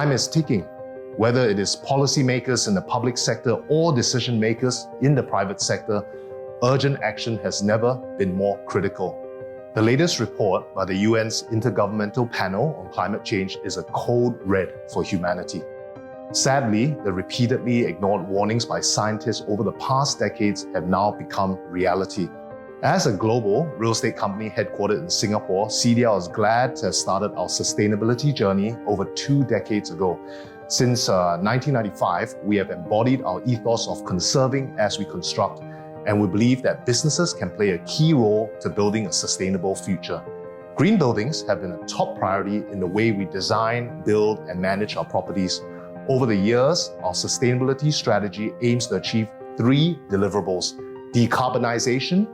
Time is ticking. Whether it is policymakers in the public sector or decision makers in the private sector, urgent action has never been more critical. The latest report by the UN's Intergovernmental Panel on Climate Change is a code red for humanity. Sadly, the repeatedly ignored warnings by scientists over the past decades have now become reality. As a global real estate company headquartered in Singapore, CDL is glad to have started our sustainability journey over 2 decades ago. Since 1995, we have embodied our ethos of conserving as we construct, and we believe that businesses can play a key role to building a sustainable future. Green buildings have been a top priority in the way we design, build, and manage our properties. Over the years, our sustainability strategy aims to achieve 3 deliverables: decarbonization,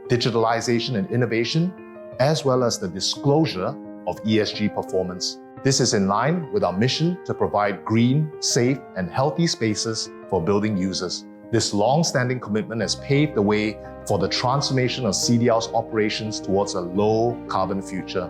digitalization and innovation, as well as the disclosure of ESG performance. This is in line with our mission to provide green, safe, and healthy spaces for building users. This long-standing commitment has paved the way for the transformation of CDL's operations towards a low-carbon future.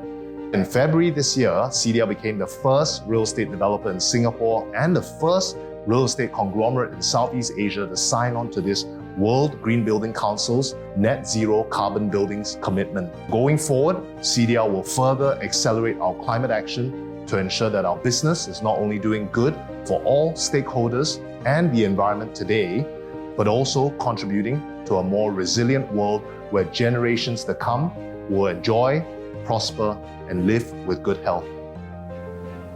In February this year, CDL became the first real estate developer in Singapore and the first real estate conglomerate in Southeast Asia to sign on to this World Green Building Council's Net Zero Carbon Buildings commitment. Going forward, CDL will further accelerate our climate action to ensure that our business is not only doing good for all stakeholders and the environment today, but also contributing to a more resilient world where generations to come will enjoy, prosper, and live with good health.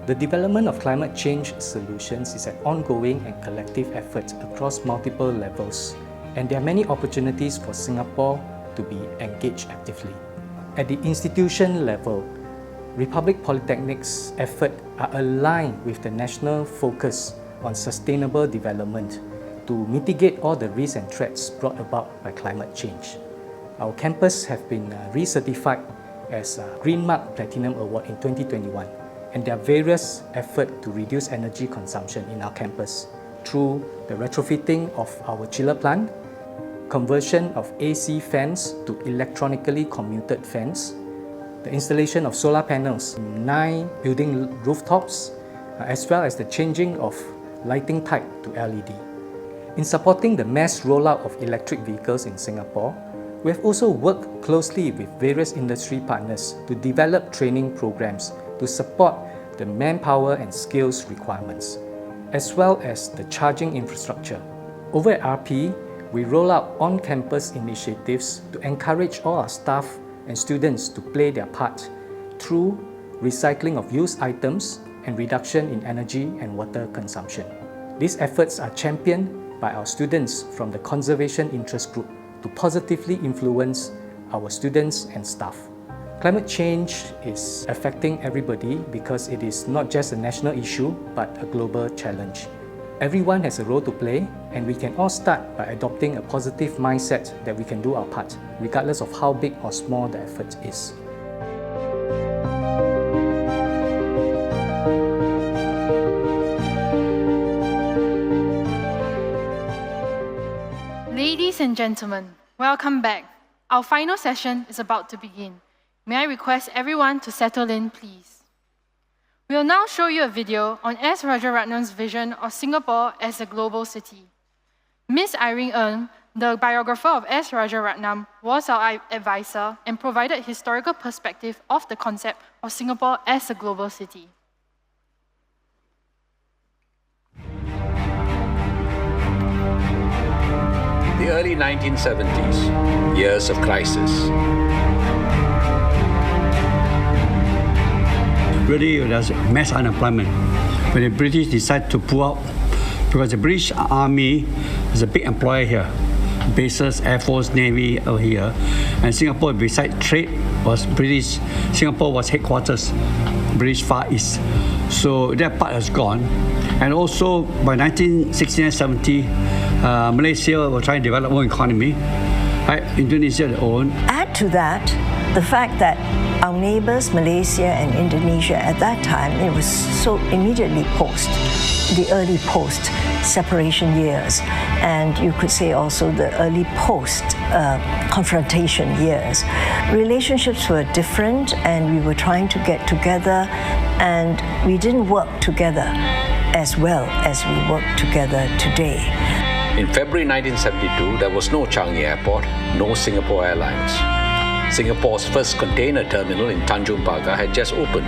The development of climate change solutions is an ongoing and collective effort across multiple levels, and there are many opportunities for Singapore to be engaged actively. At the institution level, Republic Polytechnic's efforts are aligned with the national focus on sustainable development to mitigate all the risks and threats brought about by climate change. Our campus have been recertified as a Green Mark Platinum Award in 2021, and there are various efforts to reduce energy consumption in our campus through the retrofitting of our chiller plant, conversion of AC fans to electronically commuted fans, the installation of solar panels in 9 building rooftops, as well as the changing of lighting type to LED. In supporting the mass rollout of electric vehicles in Singapore, we have also worked closely with various industry partners to develop training programs to support the manpower and skills requirements, as well as the charging infrastructure. Over at RP, we roll out on-campus initiatives to encourage all our staff and students to play their part through recycling of used items and reduction in energy and water consumption. These efforts are championed by our students from the Conservation Interest Group to positively influence our students and staff. Climate change is affecting everybody because it is not just a national issue but a global challenge. Everyone has a role to play, and we can all start by adopting a positive mindset that we can do our part, regardless of how big or small the effort is. Ladies and gentlemen, welcome back. Our final session is about to begin. May I request everyone to settle in, please. We will now show you a video on S. Rajaratnam's vision of Singapore as a global city. Ms. Irene Ng, the biographer of S. Rajaratnam, was our advisor and provided historical perspective of the concept of Singapore as a global city. The early 1970s, years of crisis. Really, there's mass unemployment. When the British decided to pull out, because the British Army is a big employer here, bases, Air Force, Navy over here, and Singapore, beside trade, was British. Singapore was headquarters, British Far East. So that part has gone. And also by 1969-70, Malaysia was trying to develop their own economy. Right? Indonesia their own. Add to that the fact that our neighbors, Malaysia and Indonesia, at that time, it was so immediately post, the early post separation years, and you could say also the early post-confrontation years. Relationships were different, and we were trying to get together, and we didn't work together as well as we work together today. In February 1972, there was no Changi Airport, no Singapore Airlines. Singapore's first container terminal in Tanjung Pagar had just opened.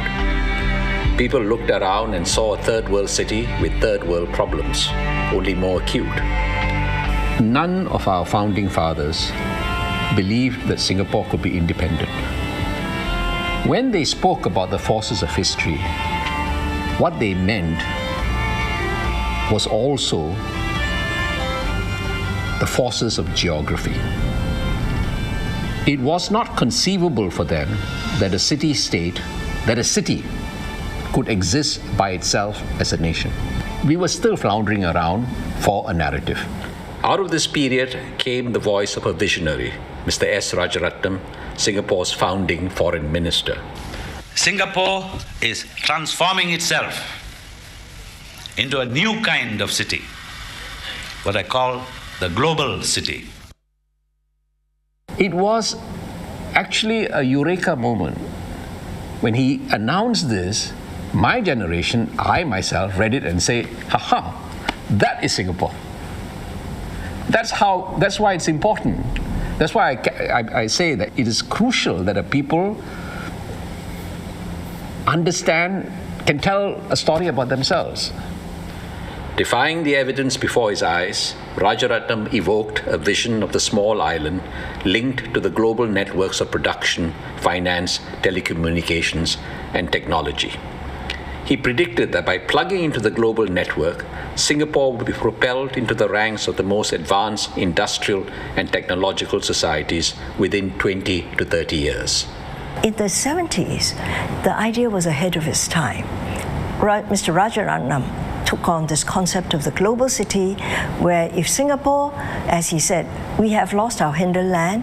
People looked around and saw a third world city with third world problems, only more acute. None of our founding fathers believed that Singapore could be independent. When they spoke about the forces of history, what they meant was also the forces of geography. It was not conceivable for them that a city could exist by itself as a nation. We were still floundering around for a narrative. Out of this period came the voice of a visionary, Mr. S. Rajaratnam, Singapore's founding foreign minister. Singapore is transforming itself into a new kind of city, what I call the global city. It was actually a eureka moment. When he announced this, my generation, I myself, read it and say, "Ha-ha, that is Singapore." That's why it's important. That's why I say that it is crucial that a people understand, can tell a story about themselves. Defying the evidence before his eyes, Rajaratnam evoked a vision of the small island linked to the global networks of production, finance, telecommunications, and technology. He predicted that by plugging into the global network, Singapore would be propelled into the ranks of the most advanced industrial and technological societies within 20 to 30 years. In the 70s, the idea was ahead of its time. Mr. Rajaratnam took on this concept of the global city, where if Singapore, as he said, we have lost our hinterland,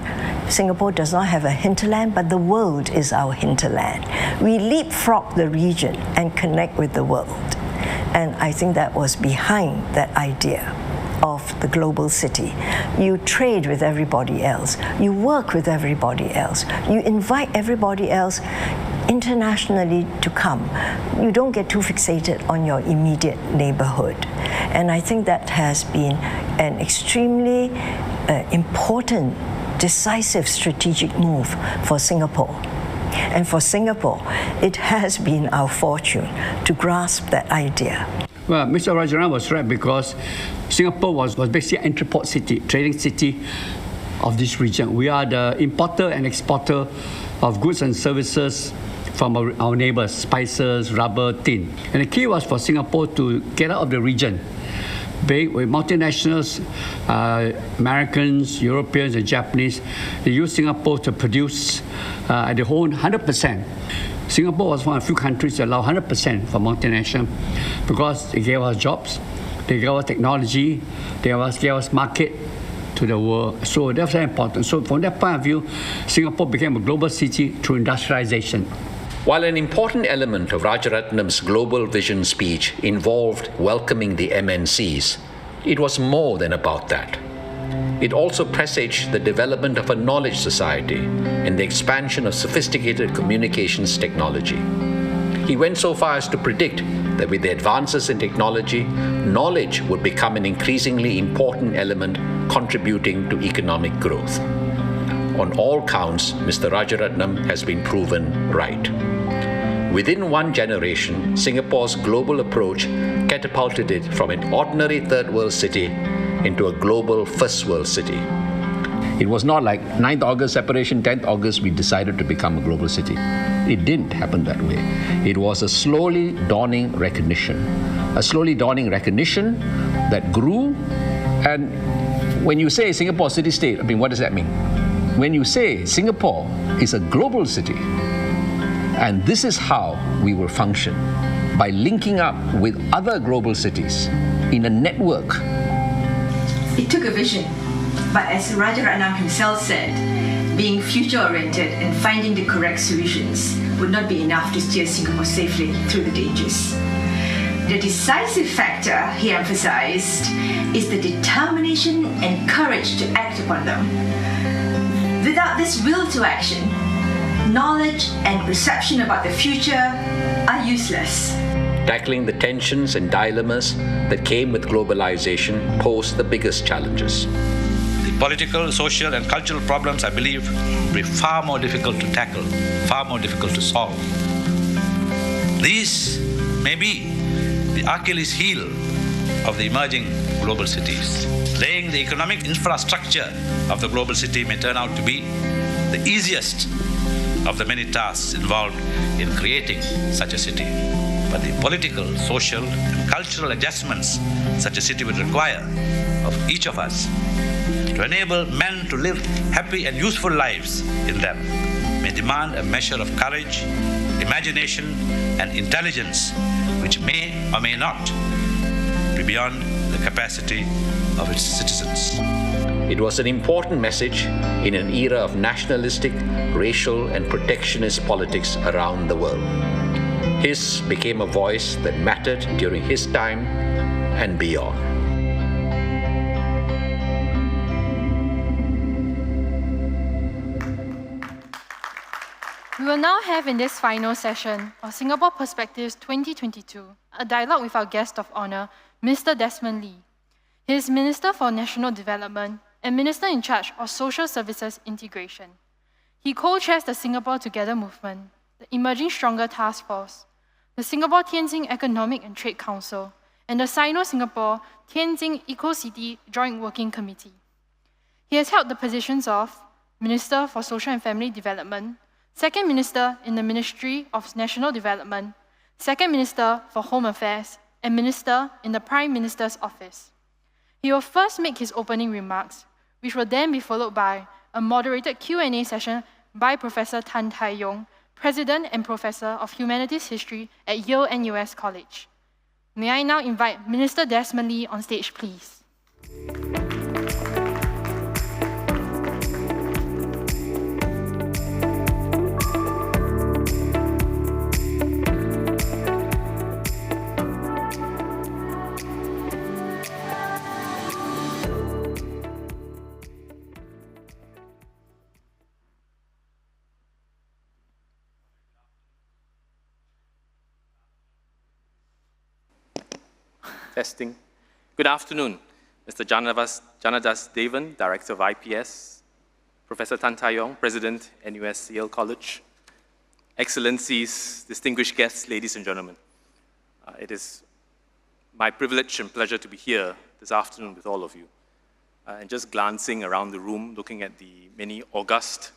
Singapore does not have a hinterland, but the world is our hinterland. We leapfrog the region and connect with the world. And I think that was behind that idea of the global city. You trade with everybody else. You work with everybody else. You invite everybody else internationally to come. You don't get too fixated on your immediate neighborhood. And I think that has been an extremely important, decisive strategic move for Singapore. And for Singapore, it has been our fortune to grasp that idea. Well, Mr. Rajaratnam was right, because Singapore was basically an entrepot city, trading city of this region. We are the importer and exporter of goods and services from our neighbors, spices, rubber, tin. And the key was for Singapore to get out of the region. With multinationals, Americans, Europeans, and Japanese, they used Singapore to produce at the whole 100%. Singapore was one of the few countries that allowed 100% for multinational, because they gave us jobs, they gave us technology, they gave us market to the world. So that's very important. So from that point of view, Singapore became a global city through industrialization. While an important element of Rajaratnam's global vision speech involved welcoming the MNCs, it was more than about that. It also presaged the development of a knowledge society and the expansion of sophisticated communications technology. He went so far as to predict that with the advances in technology, knowledge would become an increasingly important element contributing to economic growth. On all counts, Mr. Rajaratnam has been proven right. Within one generation, Singapore's global approach catapulted it from an ordinary third world city into a global first world city. It was not like 9th August separation, 10th August we decided to become a global city. It didn't happen that way. It was a slowly dawning recognition. A slowly dawning recognition that grew. And when you say Singapore city-state, I mean, what does that mean? When you say Singapore is a global city, and this is how we will function, by linking up with other global cities in a network. It took a vision, but as Rajaratnam himself said, being future-oriented and finding the correct solutions would not be enough to steer Singapore safely through the dangers. The decisive factor, he emphasized, is the determination and courage to act upon them. Without this will to action, knowledge and perception about the future are useless. Tackling the tensions and dilemmas that came with globalization posed the biggest challenges. The political, social, and cultural problems, I believe, will be far more difficult to tackle, far more difficult to solve. These may be the Achilles heel of the emerging global cities. Laying the economic infrastructure of the global city may turn out to be the easiest of the many tasks involved in creating such a city. But the political, social, and cultural adjustments such a city would require of each of us to enable men to live happy and useful lives in them may demand a measure of courage, imagination, and intelligence which may or may not be beyond the capacity of its citizens. It was an important message in an era of nationalistic, racial, and protectionist politics around the world. His became a voice that mattered during his time and beyond. We will now have in this final session of Singapore Perspectives 2022 a dialogue with our guest of honor, Mr. Desmond Lee. He is Minister for National Development and Minister in charge of Social Services Integration. He co-chairs the Singapore Together movement, the Emerging Stronger Task Force, the Singapore Tianjin Economic and Trade Council, and the Sino-Singapore Tianjin Eco-City Joint Working Committee. He has held the positions of Minister for Social and Family Development, Second Minister in the Ministry of National Development, Second Minister for Home Affairs, and Minister in the Prime Minister's Office. He will first make his opening remarks, which will then be followed by a moderated Q&A session by Professor Tan Tai Yong, President and Professor of Humanities History at Yale NUS College. May I now invite Minister Desmond Lee on stage, please. Testing. Good afternoon, Mr. Janadas Devan, Director of IPS, Professor Tan Tai Yong, President, NUS Yale College, Excellencies, distinguished guests, ladies and gentlemen. It is my privilege and pleasure to be here this afternoon with all of you. And just glancing around the room, looking at the many august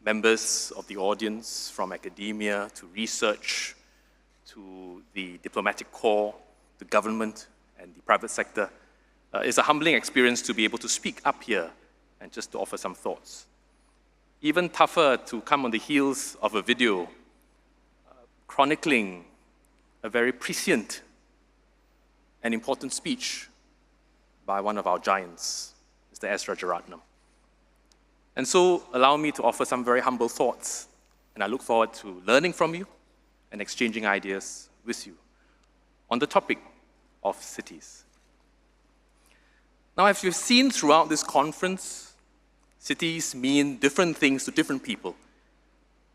members of the audience, from academia to research, to the diplomatic corps, the government, and the private sector. It's a humbling experience to be able to speak up here and just to offer some thoughts. Even tougher to come on the heels of a video chronicling a very prescient and important speech by one of our giants, Mr. S. Rajaratnam. And so allow me to offer some very humble thoughts, and I look forward to learning from you and exchanging ideas with you on the topic of cities. Now, as you've seen throughout this conference, cities mean different things to different people.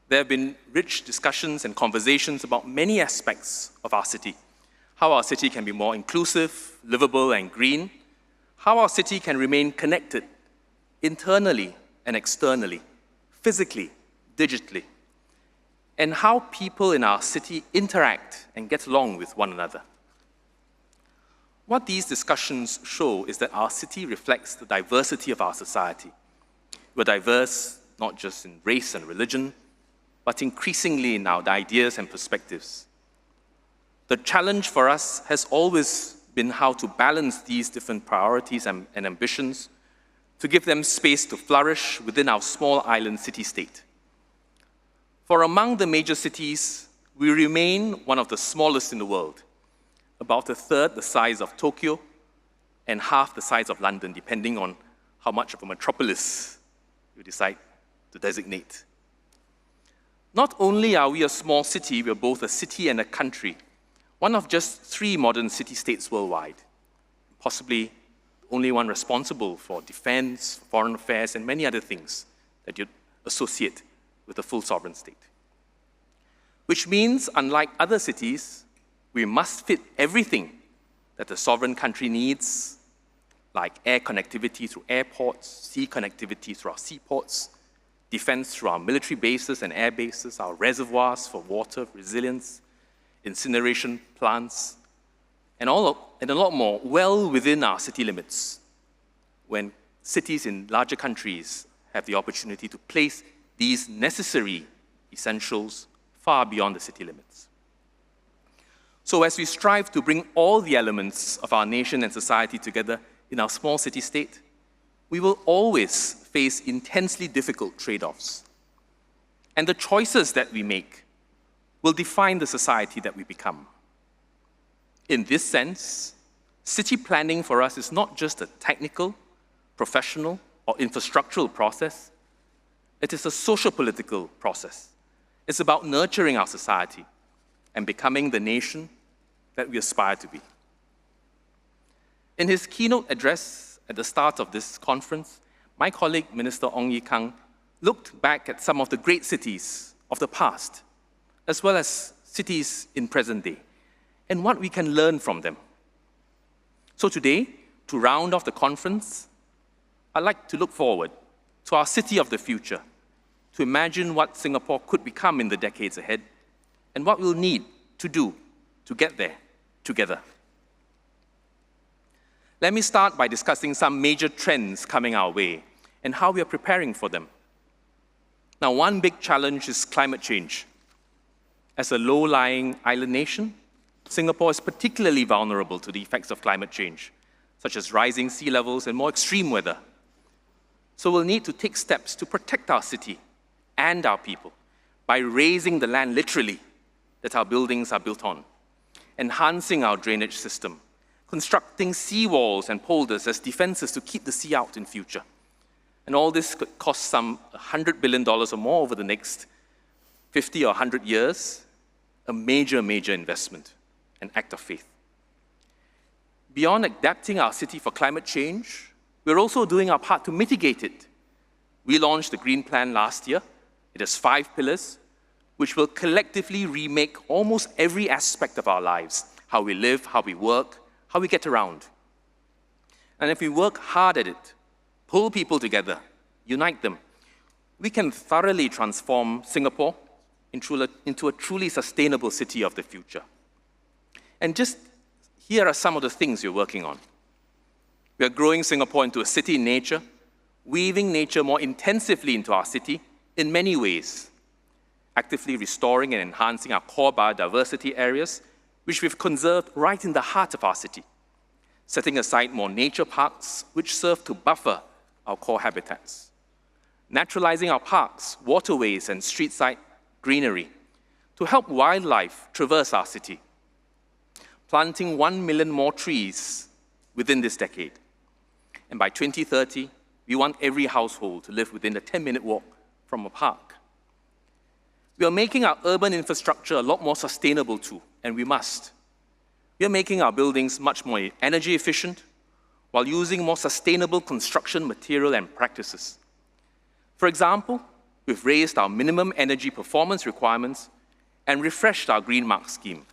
There have been rich discussions and conversations about many aspects of our city. How our city can be more inclusive, livable, and green. How our city can remain connected internally and externally, physically, digitally. And how people in our city interact and get along with one another. What these discussions show is that our city reflects the diversity of our society. We're diverse not just in race and religion, but increasingly in our ideas and perspectives. The challenge for us has always been how to balance these different priorities and ambitions to give them space to flourish within our small island city-state. For among the major cities, we remain one of the smallest in the world, about a third the size of Tokyo and half the size of London, depending on how much of a metropolis you decide to designate. Not only are we a small city, we're both a city and a country, one of just 3 modern city-states worldwide, possibly the only one responsible for defense, foreign affairs, and many other things that you'd associate with a full sovereign state. Which means, unlike other cities, we must fit everything that the sovereign country needs, like air connectivity through airports, sea connectivity through our seaports, defense through our military bases and air bases, our reservoirs for water resilience, incineration plants, and a lot more, well within our city limits, when cities in larger countries have the opportunity to place these necessary essentials far beyond the city limits. So as we strive to bring all the elements of our nation and society together in our small city-state, we will always face intensely difficult trade-offs. And the choices that we make will define the society that we become. In this sense, city planning for us is not just a technical, professional, or infrastructural process. It is a socio-political process. It's about nurturing our society and becoming the nation that we aspire to be. In his keynote address at the start of this conference, my colleague, Minister Ong Ye Kung, looked back at some of the great cities of the past, as well as cities in present day, and what we can learn from them. So today, to round off the conference, I'd like to look forward to our city of the future, to imagine what Singapore could become in the decades ahead, and what we'll need to do to get there together. Let me start by discussing some major trends coming our way and how we are preparing for them. Now, one big challenge is climate change. As a low-lying island nation, Singapore is particularly vulnerable to the effects of climate change, such as rising sea levels and more extreme weather. So we'll need to take steps to protect our city and our people by raising the land literally that our buildings are built on, enhancing our drainage system, constructing seawalls and polders as defenses to keep the sea out in future. And all this could cost some $100 billion or more over the next 50 or 100 years, a major, major investment, an act of faith. Beyond adapting our city for climate change, we're also doing our part to mitigate it. We launched the Green Plan last year. It has 5 pillars, which will collectively remake almost every aspect of our lives, how we live, how we work, how we get around. And if we work hard at it, pull people together, unite them, we can thoroughly transform Singapore into a truly sustainable city of the future. And just here are some of the things we're working on. We are growing Singapore into a city in nature, weaving nature more intensively into our city in many ways, actively restoring and enhancing our core biodiversity areas, which we've conserved right in the heart of our city, setting aside more nature parks, which serve to buffer our core habitats, naturalizing our parks, waterways, and street-side greenery to help wildlife traverse our city, planting 1 million more trees within this decade. And by 2030, we want every household to live within a 10-minute walk from a park. We are making our urban infrastructure a lot more sustainable too, and we must. We are making our buildings much more energy efficient while using more sustainable construction material and practices. For example, we've raised our minimum energy performance requirements and refreshed our Green Mark scheme.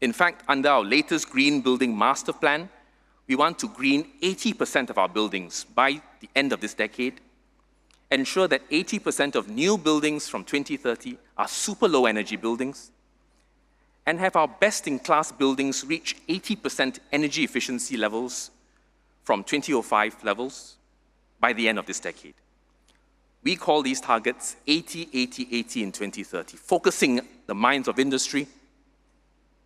In fact, under our latest Green Building Master Plan, we want to green 80% of our buildings by the end of this decade, ensure that 80% of new buildings from 2030 are super low energy buildings, and have our best-in-class buildings reach 80% energy efficiency levels from 2005 levels by the end of this decade. We call these targets 80, 80, 80 in 2030, focusing the minds of industry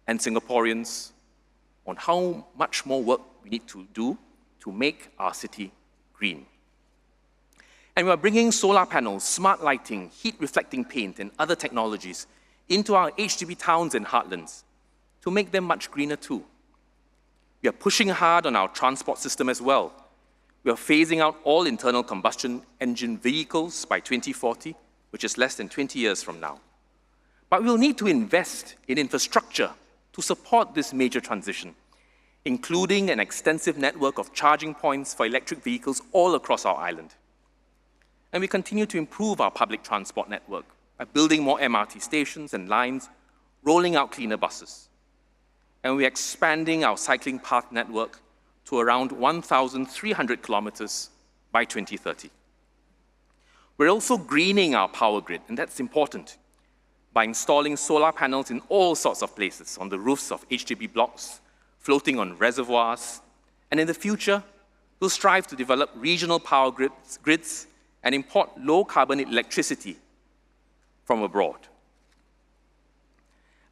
and Singaporeans on how much more work we need to do to make our city green. And we are bringing solar panels, smart lighting, heat-reflecting paint, and other technologies into our HDB towns and heartlands to make them much greener too. We are pushing hard on our transport system as well. We are phasing out all internal combustion engine vehicles by 2040, which is less than 20 years from now. But we'll need to invest in infrastructure to support this major transition, including an extensive network of charging points for electric vehicles all across our island. And we continue to improve our public transport network by building more MRT stations and lines, rolling out cleaner buses. And we're expanding our cycling path network to around 1,300 kilometers by 2030. We're also greening our power grid, and that's important, by installing solar panels in all sorts of places, on the roofs of HDB blocks, floating on reservoirs, and in the future, we'll strive to develop regional power grids and import low-carbon electricity from abroad.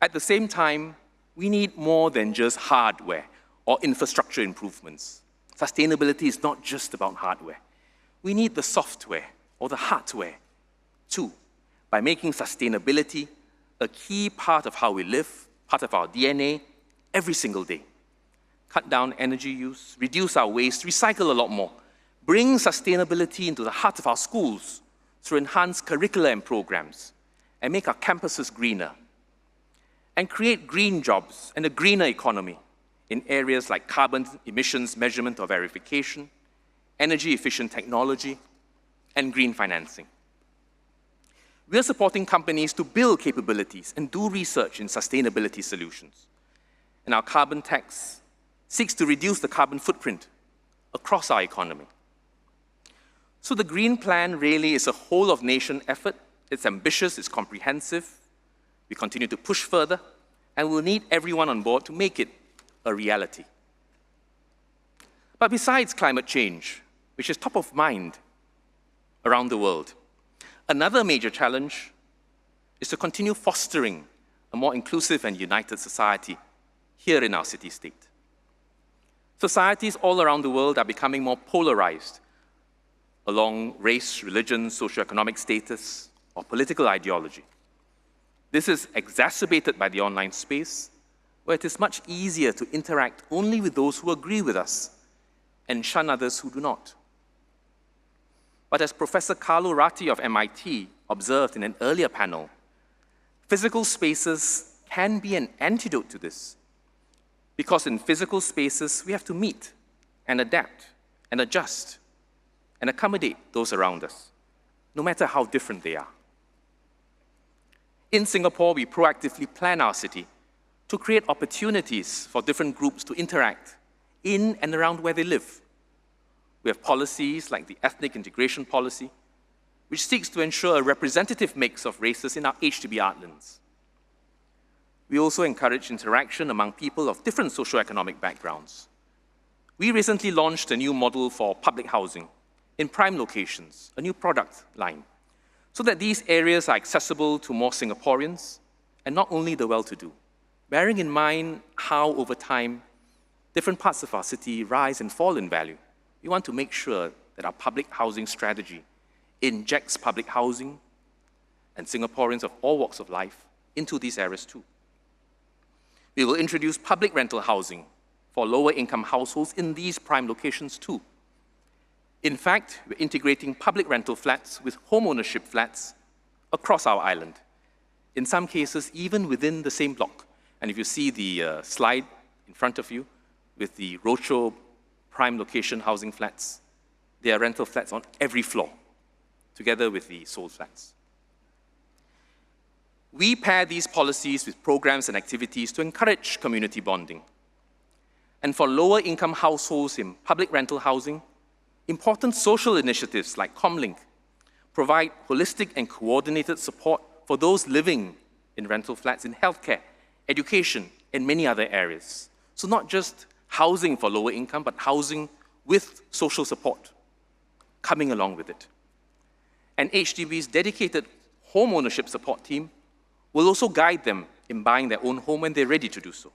At the same time, we need more than just hardware or infrastructure improvements. Sustainability is not just about hardware. We need the software or the hardware too, by making sustainability a key part of how we live, part of our DNA, every single day. Cut down energy use, reduce our waste, recycle a lot more, bring sustainability into the heart of our schools through enhanced curricula and programs, and make our campuses greener, and create green jobs and a greener economy in areas like carbon emissions measurement or verification, energy-efficient technology, and green financing. We are supporting companies to build capabilities and do research in sustainability solutions. And our carbon tax seeks to reduce the carbon footprint across our economy. So the Green Plan really is a whole-of-nation effort. It's ambitious, it's comprehensive. We continue to push further, and we'll need everyone on board to make it a reality. But besides climate change, which is top of mind around the world, another major challenge is to continue fostering a more inclusive and united society here in our city-state. Societies all around the world are becoming more polarized along race, religion, socioeconomic status, or political ideology. This is exacerbated by the online space, where it is much easier to interact only with those who agree with us and shun others who do not. But as Professor Carlo Ratti of MIT observed in an earlier panel, physical spaces can be an antidote to this, because in physical spaces, we have to meet and adapt and adjust and accommodate those around us, no matter how different they are. In Singapore, we proactively plan our city to create opportunities for different groups to interact in and around where they live. We have policies like the Ethnic Integration Policy, which seeks to ensure a representative mix of races in our HDB heartlands. We also encourage interaction among people of different socioeconomic backgrounds. We recently launched a new model for public housing in prime locations, a new product line, so that these areas are accessible to more Singaporeans and not only the well-to-do, bearing in mind how, over time, different parts of our city rise and fall in value. We want to make sure that our public housing strategy injects public housing and Singaporeans of all walks of life into these areas too. We will introduce public rental housing for lower-income households in these prime locations too. In fact, we're integrating public rental flats with home ownership flats across our island, in some cases even within the same block. And if you see the slide in front of you with the Rocho prime location housing flats, there are rental flats on every floor, together with the sold flats. We pair these policies with programs and activities to encourage community bonding. And for lower-income households in public rental housing, important social initiatives like Comlink provide holistic and coordinated support for those living in rental flats in healthcare, education, and many other areas. So not just housing for lower income, but housing with social support coming along with it. And HDB's dedicated home ownership support team will also guide them in buying their own home when they're ready to do so.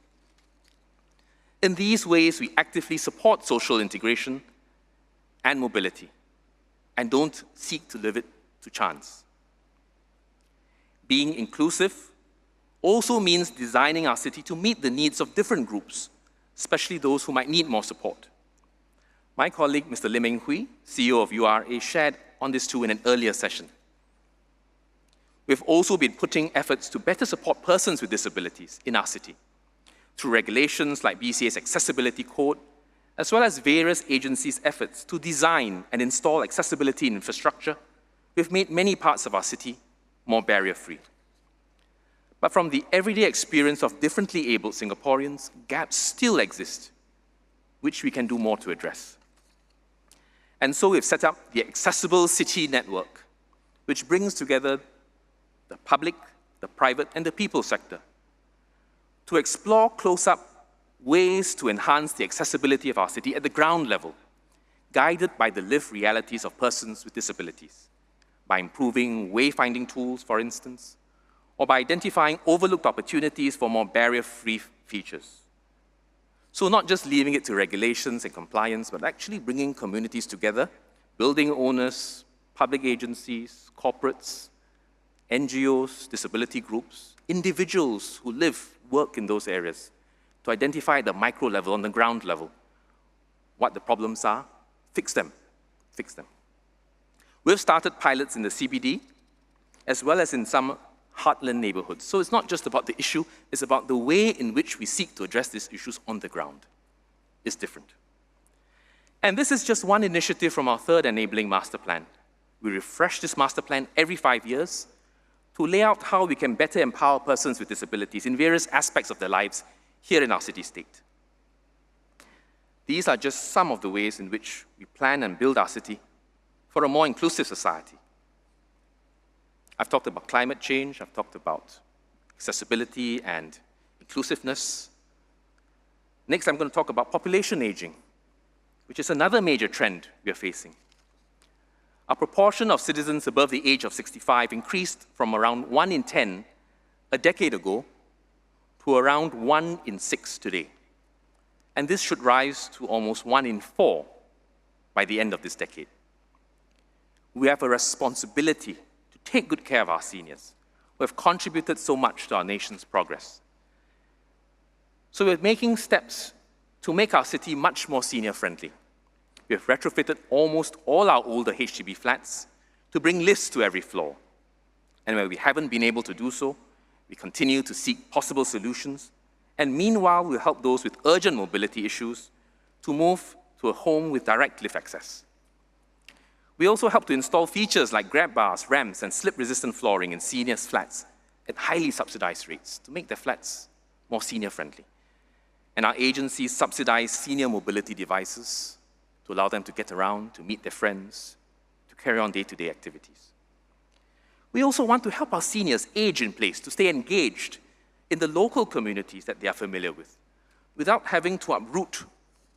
In these ways, we actively support social integration and mobility, and don't seek to leave it to chance. Being inclusive also means designing our city to meet the needs of different groups, especially those who might need more support. My colleague, Mr. Lim Eng Hui, CEO of URA, shared on this too in an earlier session. We've also been putting efforts to better support persons with disabilities in our city. through regulations like BCA's Accessibility Code, as well as various agencies' efforts to design and install accessibility in infrastructure, we've made many parts of our city more barrier-free. But from the everyday experience of differently abled Singaporeans, gaps still exist, which we can do more to address. And so we've set up the Accessible City Network, which brings together the public, the private, and the people sector to explore close-up ways to enhance the accessibility of our city at the ground level, guided by the lived realities of persons with disabilities, by improving wayfinding tools, for instance, or by identifying overlooked opportunities for more barrier-free features. So not just leaving it to regulations and compliance, but actually bringing communities together, building owners, public agencies, corporates, NGOs, disability groups, individuals who live, work in those areas, to identify at the micro level, on the ground level, what the problems are, fix them. We've started pilots in the CBD, as well as in some heartland neighborhoods. So it's not just about the issue, it's about the way in which we seek to address these issues on the ground. It's different. And this is just one initiative from our third Enabling Master Plan. We refresh this master plan every 5 years to lay out how we can better empower persons with disabilities in various aspects of their lives here in our city-state. These are just some of the ways in which we plan and build our city for a more inclusive society. I've talked about climate change, I've talked about accessibility and inclusiveness. Next, I'm going to talk about population aging, which is another major trend we are facing. Our proportion of citizens above the age of 65 increased from around 1 in 10 a decade ago to around 1 in 6 today. And this should rise to almost 1 in 4 by the end of this decade. We have a responsibility to take good care of our seniors, who have contributed so much to our nation's progress. So we're making steps to make our city much more senior-friendly. We have retrofitted almost all our older HDB flats to bring lifts to every floor. And where we haven't been able to do so, we continue to seek possible solutions, and meanwhile, we'll help those with urgent mobility issues to move to a home with direct lift access. We also help to install features like grab bars, ramps, and slip-resistant flooring in seniors' flats at highly subsidized rates to make their flats more senior-friendly. And our agencies subsidize senior mobility devices to allow them to get around, to meet their friends, to carry on day-to-day activities. We also want to help our seniors age in place, to stay engaged in the local communities that they are familiar with, without having to uproot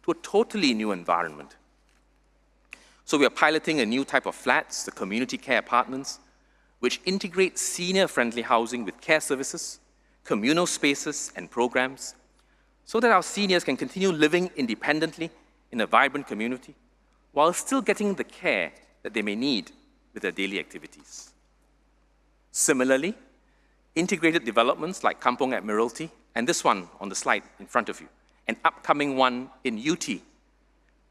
to a totally new environment. So we are piloting a new type of flats, the community care apartments, which integrate senior-friendly housing with care services, communal spaces, and programs, so that our seniors can continue living independently in a vibrant community, while still getting the care that they may need with their daily activities. Similarly, integrated developments like Kampong Admiralty, and this one on the slide in front of you, an upcoming one in UT,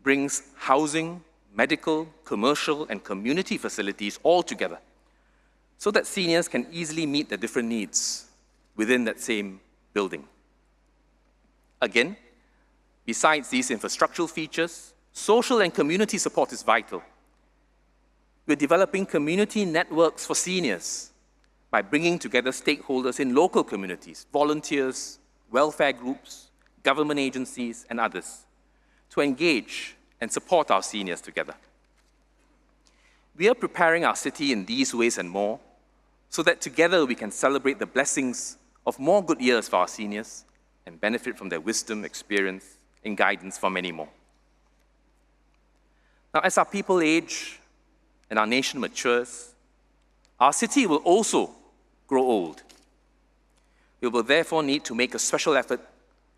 brings housing, medical, commercial, and community facilities all together, so that seniors can easily meet their different needs within that same building. Again, besides these infrastructural features, social and community support is vital. We're developing community networks for seniors by bringing together stakeholders in local communities, volunteers, welfare groups, government agencies, and others, to engage and support our seniors together. We are preparing our city in these ways and more, so that together we can celebrate the blessings of more good years for our seniors and benefit from their wisdom, experience, and guidance for many more. Now, as our people age and our nation matures, our city will also grow old. We will therefore need to make a special effort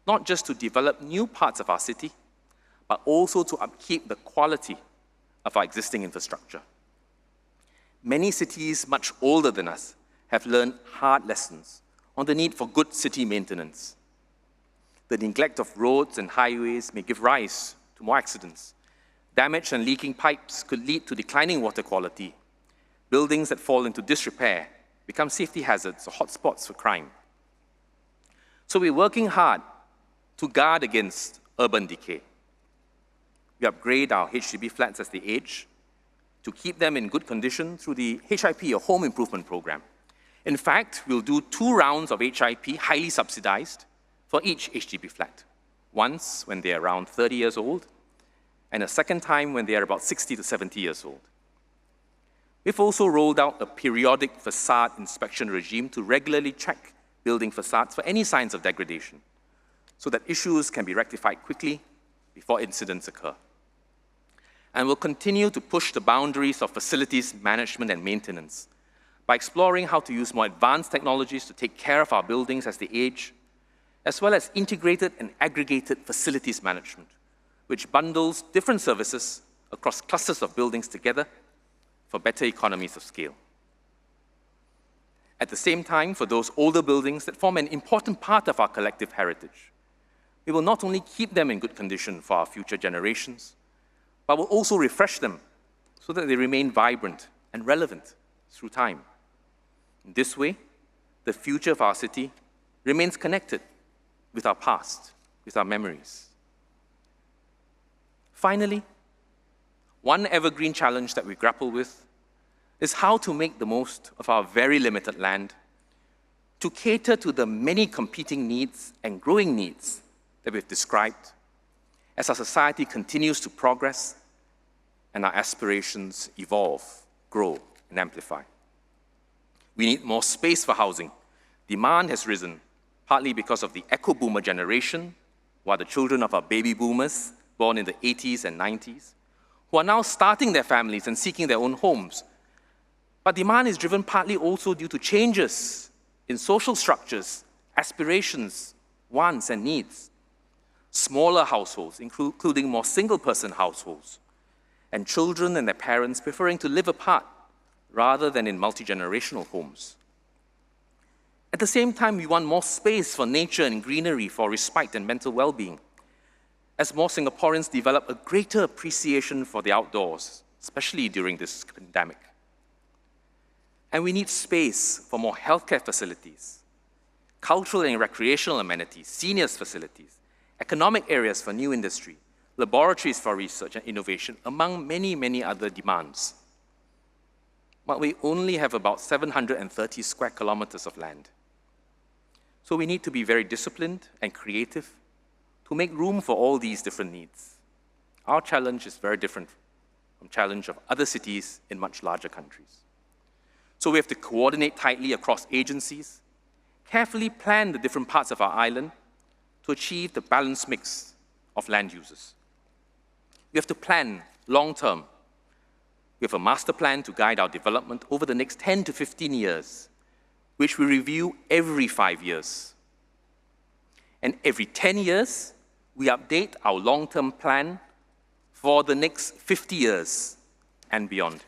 not just to develop new parts of our city, but also to upkeep the quality of our existing infrastructure. Many cities much older than us have learned hard lessons on the need for good city maintenance. The neglect of roads and highways may give rise to more accidents. Damaged and leaking pipes could lead to declining water quality. Buildings that fall into disrepair become safety hazards or hotspots for crime. So we're working hard to guard against urban decay. We upgrade our HDB flats as they age, to keep them in good condition through the HIP, or Home Improvement Program. In fact, we'll do 2 rounds of HIP, highly subsidized, for each HDB flat. Once when they're around 30 years old, and a second time when they are about 60 to 70 years old. We've also rolled out a periodic facade inspection regime to regularly check building facades for any signs of degradation, so that issues can be rectified quickly before incidents occur. And we'll continue to push the boundaries of facilities management and maintenance by exploring how to use more advanced technologies to take care of our buildings as they age, as well as integrated and aggregated facilities management, which bundles different services across clusters of buildings together for better economies of scale. At the same time, for those older buildings that form an important part of our collective heritage, we will not only keep them in good condition for our future generations, but will also refresh them so that they remain vibrant and relevant through time. In this way, the future of our city remains connected with our past, with our memories. Finally, one evergreen challenge that we grapple with is how to make the most of our very limited land to cater to the many competing needs and growing needs that we've described as our society continues to progress and our aspirations evolve, grow, and amplify. We need more space for housing. Demand has risen, partly because of the echo boomer generation, who are the children of our baby boomers born in the 80s and 90s, who are now starting their families and seeking their own homes. But demand is driven partly also due to changes in social structures, aspirations, wants, and needs. Smaller households, including more single-person households, and children and their parents preferring to live apart rather than in multi-generational homes. At the same time, we want more space for nature and greenery for respite and mental well-being, as more Singaporeans develop a greater appreciation for the outdoors, especially during this pandemic. And we need space for more healthcare facilities, cultural and recreational amenities, seniors facilities, economic areas for new industry, laboratories for research and innovation, among many, many other demands. But we only have about 730 square kilometers of land. So we need to be very disciplined and creative to make room for all these different needs. Our challenge is very different from the challenge of other cities in much larger countries. So we have to coordinate tightly across agencies, carefully plan the different parts of our island to achieve the balanced mix of land uses. We have to plan long-term. We have a master plan to guide our development over the next 10 to 15 years, which we review every 5 years. And every 10 years, we update our long-term plan for the next 50 years and beyond.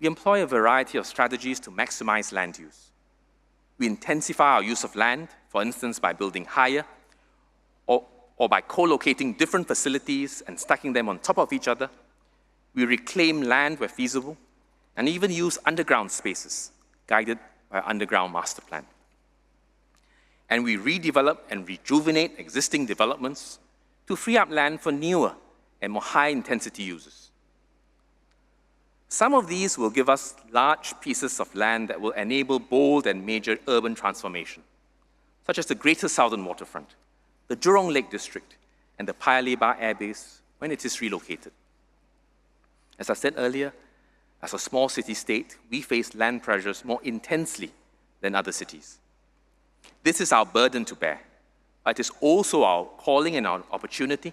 We employ a variety of strategies to maximize land use. We intensify our use of land, for instance, by building higher, or by co-locating different facilities and stacking them on top of each other. We reclaim land where feasible, and even use underground spaces, guided by our underground master plan. And we redevelop and rejuvenate existing developments to free up land for newer and more high-intensity uses. Some of these will give us large pieces of land that will enable bold and major urban transformation, such as the Greater Southern Waterfront, the Jurong Lake District, and the Paya Lebar Air Base when it is relocated. As I said earlier, as a small city-state, we face land pressures more intensely than other cities. This is our burden to bear, but it is also our calling and our opportunity,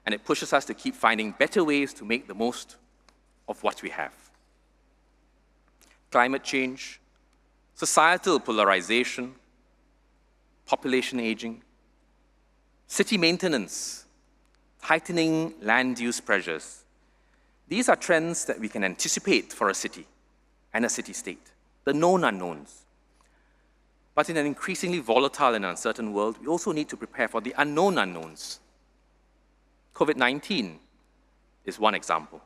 and it pushes us to keep finding better ways to make the most of what we have. Climate change, societal polarization, population aging, city maintenance, heightening land use pressures. These are trends that we can anticipate for a city and a city-state, the known unknowns. But in an increasingly volatile and uncertain world, we also need to prepare for the unknown unknowns. COVID-19 is one example.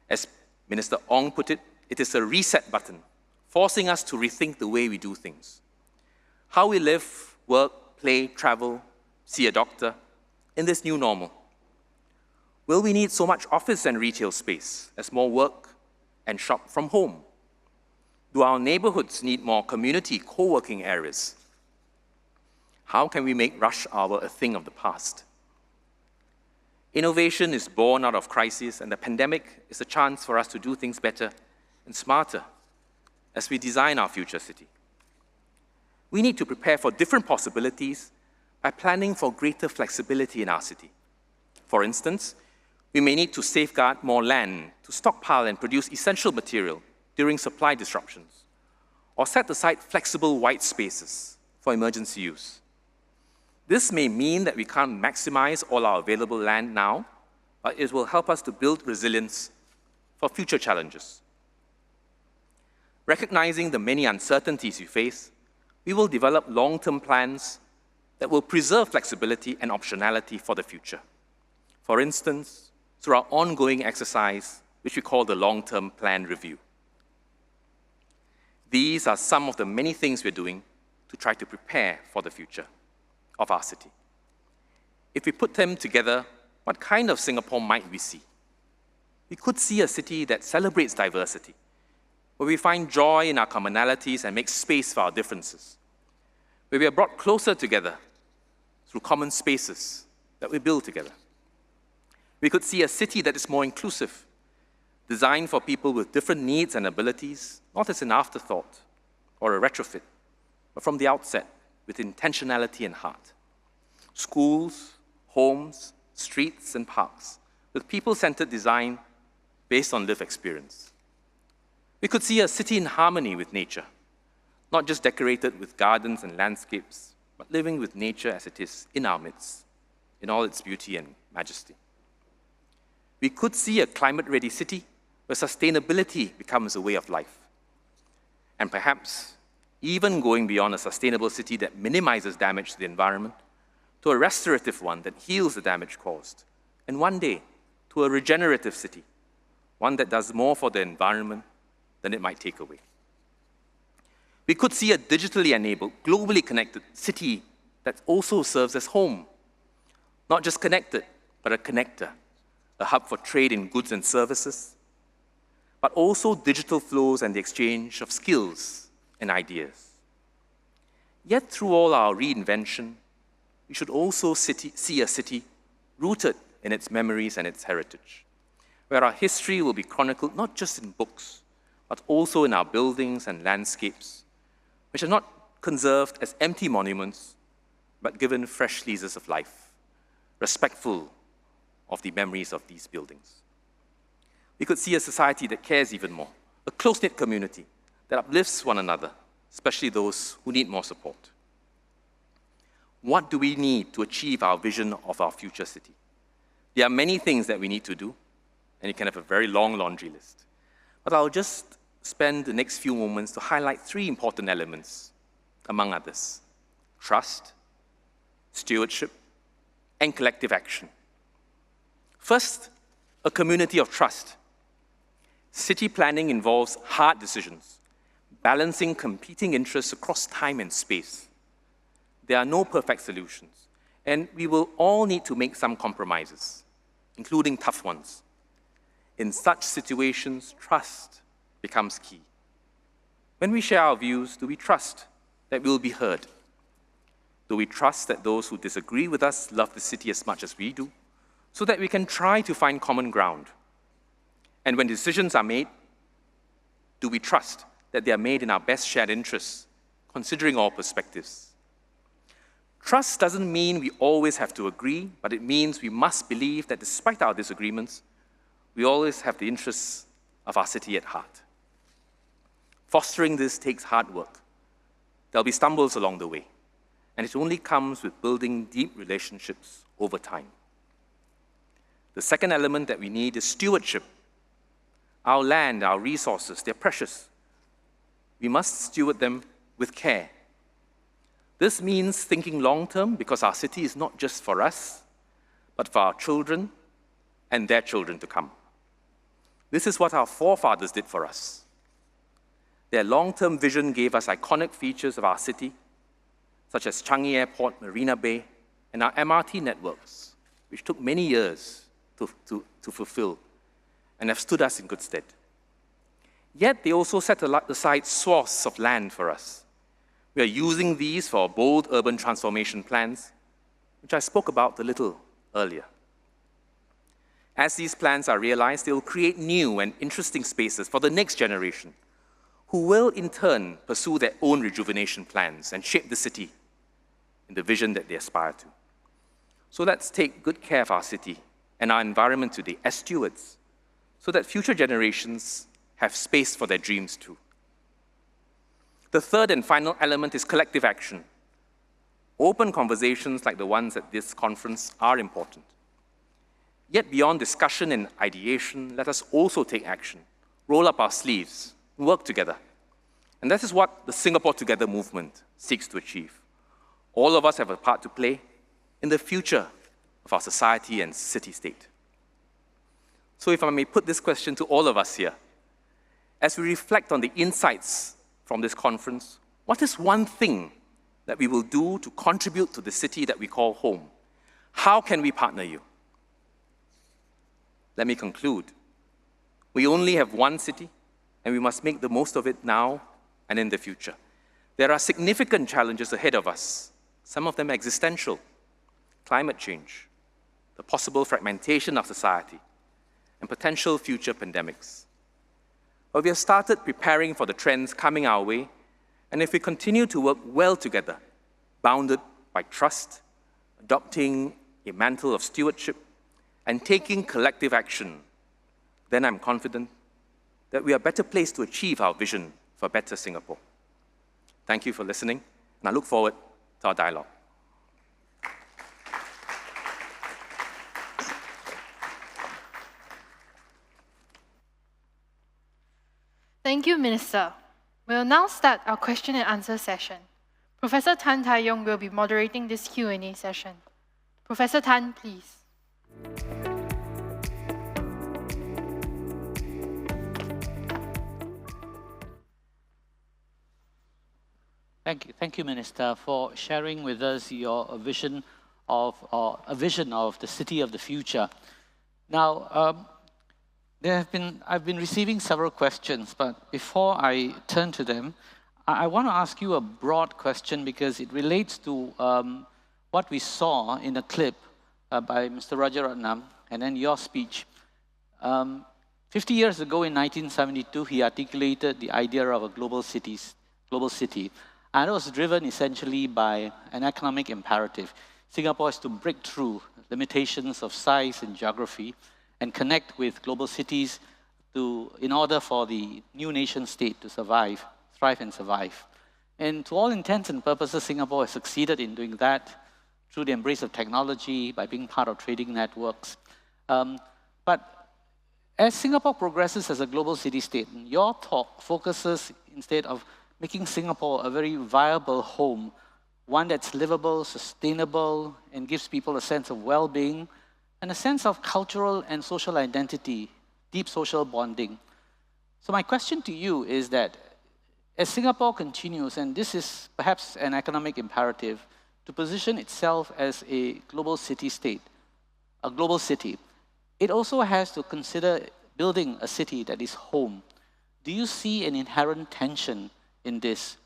As Minister Ong put it, it is a reset button, forcing us to rethink the way we do things. How we live, work, play, travel, see a doctor in this new normal? Will we need so much office and retail space as more work and shop from home? Do our neighborhoods need more community co-working areas? How can we make rush hour a thing of the past? Innovation is born out of crisis, and the pandemic is a chance for us to do things better and smarter as we design our future city. We need to prepare for different possibilities by planning for greater flexibility in our city. For instance, we may need to safeguard more land to stockpile and produce essential material during supply disruptions, or set aside flexible white spaces for emergency use. This may mean that we can't maximize all our available land now, but it will help us to build resilience for future challenges. Recognizing the many uncertainties we face, we will develop long-term plans that will preserve flexibility and optionality for the future. For instance, through our ongoing exercise, which we call the Long-Term Plan Review. These are some of the many things we're doing to try to prepare for the future of our city. If we put them together, what kind of Singapore might we see? We could see a city that celebrates diversity, where we find joy in our commonalities and make space for our differences, where we are brought closer together through common spaces that we build together. We could see a city that is more inclusive, designed for people with different needs and abilities, not as an afterthought or a retrofit, but from the outset, with intentionality and heart. Schools, homes, streets, and parks, with people-centered design based on lived experience. We could see a city in harmony with nature, not just decorated with gardens and landscapes, but living with nature as it is in our midst, in all its beauty and majesty. We could see a climate-ready city where sustainability becomes a way of life. And perhaps even going beyond a sustainable city that minimizes damage to the environment to a restorative one that heals the damage caused. And one day, to a regenerative city, one that does more for the environment than it might take away. We could see a digitally enabled, globally connected city that also serves as home. Not just connected, but a connector, a hub for trade in goods and services, but also digital flows and the exchange of skills and ideas. Yet through all our reinvention, we should also see a city rooted in its memories and its heritage, where our history will be chronicled not just in books, but also in our buildings and landscapes, which are not conserved as empty monuments, but given fresh leases of life, respectful of the memories of these buildings. We could see a society that cares even more, a close-knit community that uplifts one another, especially those who need more support. What do we need to achieve our vision of our future city? There are many things that we need to do, and you can have a very long laundry list. But I'll just spend the next few moments to highlight 3 important elements, among others: trust, stewardship, and collective action. First, a community of trust. City planning involves hard decisions, balancing competing interests across time and space. There are no perfect solutions, and we will all need to make some compromises, including tough ones. In such situations, trust becomes key. When we share our views, do we trust that we will be heard? Do we trust that those who disagree with us love the city as much as we do, so that we can try to find common ground? And when decisions are made, do we trust that they are made in our best shared interests, considering all perspectives? Trust doesn't mean we always have to agree, but it means we must believe that despite our disagreements, we always have the interests of our city at heart. Fostering this takes hard work. There'll be stumbles along the way, and it only comes with building deep relationships over time. The second element that we need is stewardship. Our land, our resources, they're precious. We must steward them with care. This means thinking long-term, because our city is not just for us, but for our children and their children to come. This is what our forefathers did for us. Their long-term vision gave us iconic features of our city such as Changi Airport, Marina Bay, and our MRT networks, which took many years to fulfill and have stood us in good stead. Yet they also set aside swaths of land for us. We are using these for bold urban transformation plans, which I spoke about a little earlier. As these plans are realized, they will create new and interesting spaces for the next generation, who will in turn pursue their own rejuvenation plans and shape the city in the vision that they aspire to. So let's take good care of our city and our environment today as stewards, so that future generations have space for their dreams too. The third and final element is collective action. Open conversations like the ones at this conference are important. Yet beyond discussion and ideation, let us also take action, roll up our sleeves, work together. And that is what the Singapore Together movement seeks to achieve. All of us have a part to play in the future of our society and city-state. So if I may put this question to all of us here, as we reflect on the insights from this conference, what is one thing that we will do to contribute to the city that we call home? How can we partner you? Let me conclude. We only have one city, and we must make the most of it now and in the future. There are significant challenges ahead of us, some of them existential: climate change, the possible fragmentation of society, and potential future pandemics. But we have started preparing for the trends coming our way, and if we continue to work well together, bounded by trust, adopting a mantle of stewardship, and taking collective action, then I'm confident that we are better placed to achieve our vision for a better Singapore. Thank you for listening, and I look forward to our dialogue. Thank you, Minister. We'll now start our question and answer session. Professor Tan Tai Yong will be moderating this Q&A session. Professor Tan, please. Thank you, Minister, for sharing with us your vision of the city of the future. Now, I've been receiving several questions, but before I turn to them, I want to ask you a broad question because it relates to what we saw in a clip by Mr. Rajaratnam and then your speech. 50 years ago in 1972, he articulated the idea of a global city, and it was driven essentially by an economic imperative. Singapore is to break through limitations of size and geography and connect with global cities in order for the new nation state to survive, thrive and survive. And to all intents and purposes, Singapore has succeeded in doing that through the embrace of technology, by being part of trading networks. But as Singapore progresses as a global city-state, your talk focuses instead of making Singapore a very viable home, one that's livable, sustainable, and gives people a sense of well-being, and a sense of cultural and social identity, deep social bonding. So my question to you is that as Singapore continues, and this is perhaps an economic imperative, to position itself as a global city-state, a global city, it also has to consider building a city that is home. Do you see an inherent tension in this,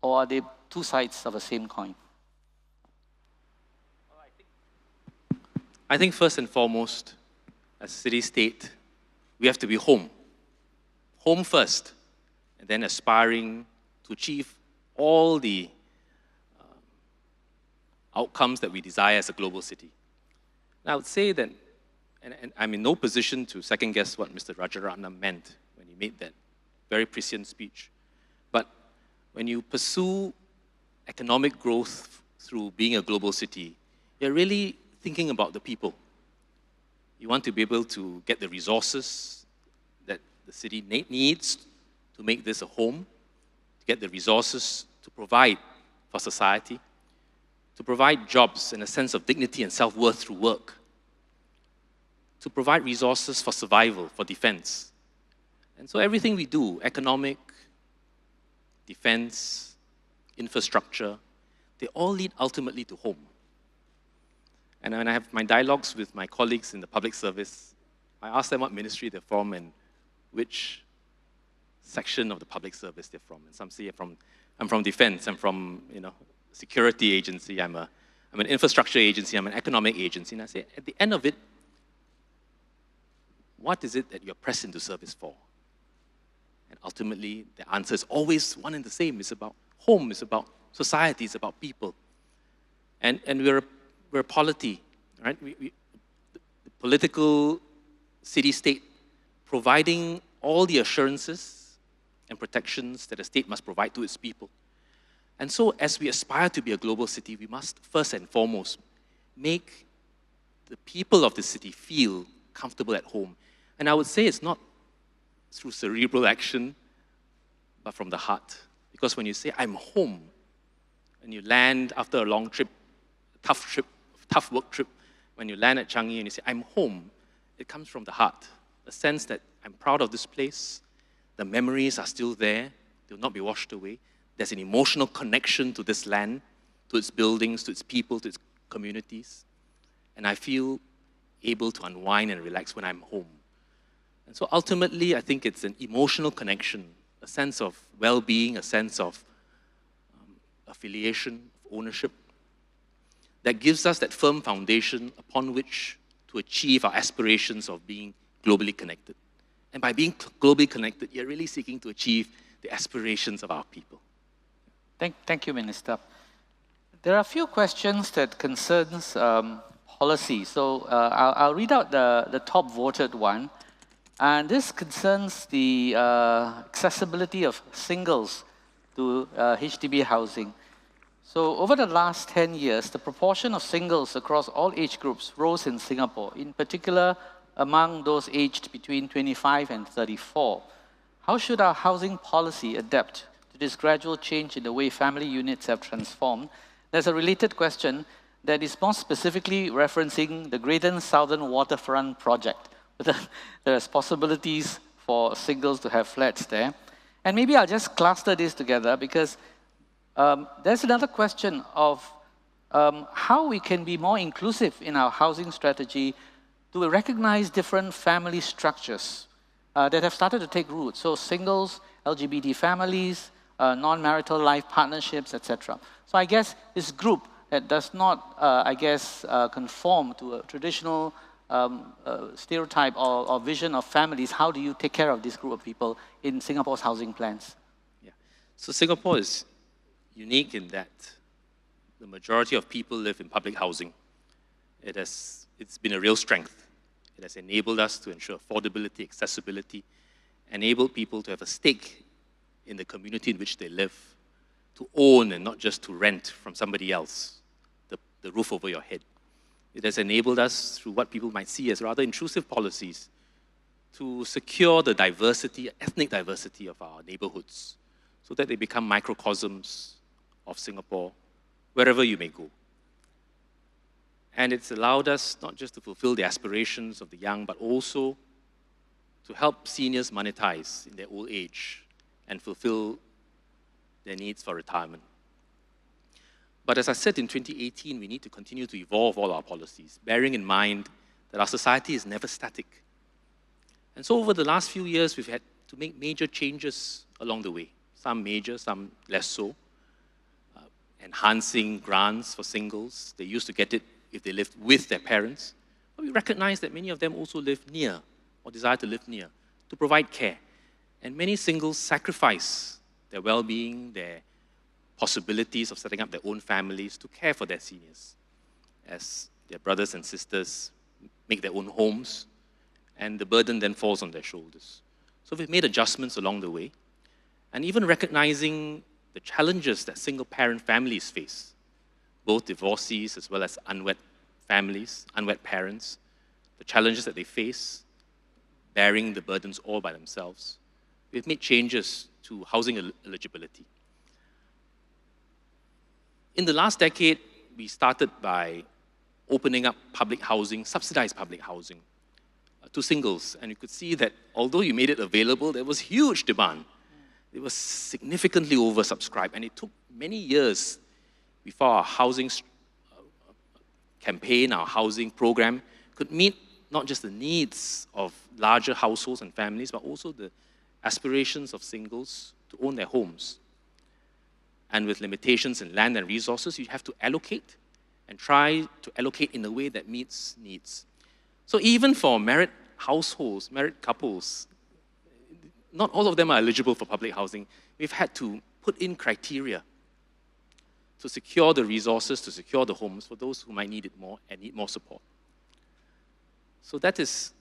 or are they two sides of the same coin? I think first and foremost, as a city-state, we have to be home. Home first, and then aspiring to achieve all the outcomes that we desire as a global city. And I would say that, and I'm in no position to second-guess what Mr. Rajaratnam meant when he made that very prescient speech. But when you pursue economic growth through being a global city, you're really thinking about the people. You want to be able to get the resources that the city needs to make this a home, to get the resources to provide for society, to provide jobs and a sense of dignity and self-worth through work, to provide resources for survival, for defense. And so everything we do, economic, defense, infrastructure, they all lead ultimately to home. And when I have my dialogues with my colleagues in the public service, I ask them what ministry they're from and which section of the public service they're from. And some say I'm from defense, I'm from security agency, I'm an infrastructure agency, I'm an economic agency. And I say, at the end of it, what is it that you're pressed into service for? And ultimately, the answer is always one and the same. It's about home, it's about society, it's about people. And we're a polity, right? The political city-state providing all the assurances and protections that a state must provide to its people. And so as we aspire to be a global city, we must first and foremost make the people of the city feel comfortable at home. And I would say it's not through cerebral action, but from the heart. Because when you say, I'm home, and you land after a long trip, tough work trip, when you land at Changi and you say, I'm home, it comes from the heart. A sense that I'm proud of this place, the memories are still there, they'll not be washed away. There's an emotional connection to this land, to its buildings, to its people, to its communities. And I feel able to unwind and relax when I'm home. And so ultimately, I think it's an emotional connection, a sense of well-being, a sense of affiliation, ownership, that gives us that firm foundation upon which to achieve our aspirations of being globally connected. And by being globally connected, you're really seeking to achieve the aspirations of our people. Thank you, Minister. There are a few questions that concerns policy. So I'll read out the top voted one. And this concerns the accessibility of singles to HDB housing. So over the last 10 years, the proportion of singles across all age groups rose in Singapore, in particular among those aged between 25 and 34. How should our housing policy adapt to this gradual change in the way family units have transformed? There's a related question that is more specifically referencing the Greater Southern Waterfront project. There's possibilities for singles to have flats there. And maybe I'll just cluster this together because there's another question of how we can be more inclusive in our housing strategy to recognize different family structures that have started to take root. So singles, LGBT families, non-marital life partnerships, etc. So I guess this group that does not, conform to a traditional stereotype or vision of families, how do you take care of this group of people in Singapore's housing plans? Yeah. So Singapore is unique in that the majority of people live in public housing. It's been a real strength. It has enabled us to ensure affordability, accessibility, enabled people to have a stake in the community in which they live, to own and not just to rent from somebody else, the roof over your head. It has enabled us, through what people might see as rather intrusive policies, to secure the diversity, ethnic diversity of our neighborhoods, so that they become microcosms of Singapore, wherever you may go. And it's allowed us not just to fulfill the aspirations of the young, but also to help seniors monetize in their old age and fulfill their needs for retirement. But as I said in 2018, we need to continue to evolve all our policies, bearing in mind that our society is never static. And so over the last few years, we've had to make major changes along the way. Some major, some less so. Enhancing grants for singles. They used to get it if they lived with their parents. But we recognize that many of them also live near or desire to live near to provide care. And many singles sacrifice their well-being, their possibilities of setting up their own families to care for their seniors as their brothers and sisters make their own homes, and the burden then falls on their shoulders. So we've made adjustments along the way, and even recognizing the challenges that single-parent families face, both divorcees as well as unwed families, unwed parents, the challenges that they face, bearing the burdens all by themselves. We've made changes to housing eligibility. In the last decade, we started by opening up public housing, subsidized public housing, to singles. And you could see that although you made it available, there was huge demand. It was significantly oversubscribed, and it took many years before our housing campaign, our housing program, could meet not just the needs of larger households and families, but also the aspirations of singles to own their homes. And with limitations in land and resources, you have to allocate and try to allocate in a way that meets needs. So even for married households, married couples, not all of them are eligible for public housing. We've had to put in criteria to secure the resources, to secure the homes for those who might need it more and need more support. So that is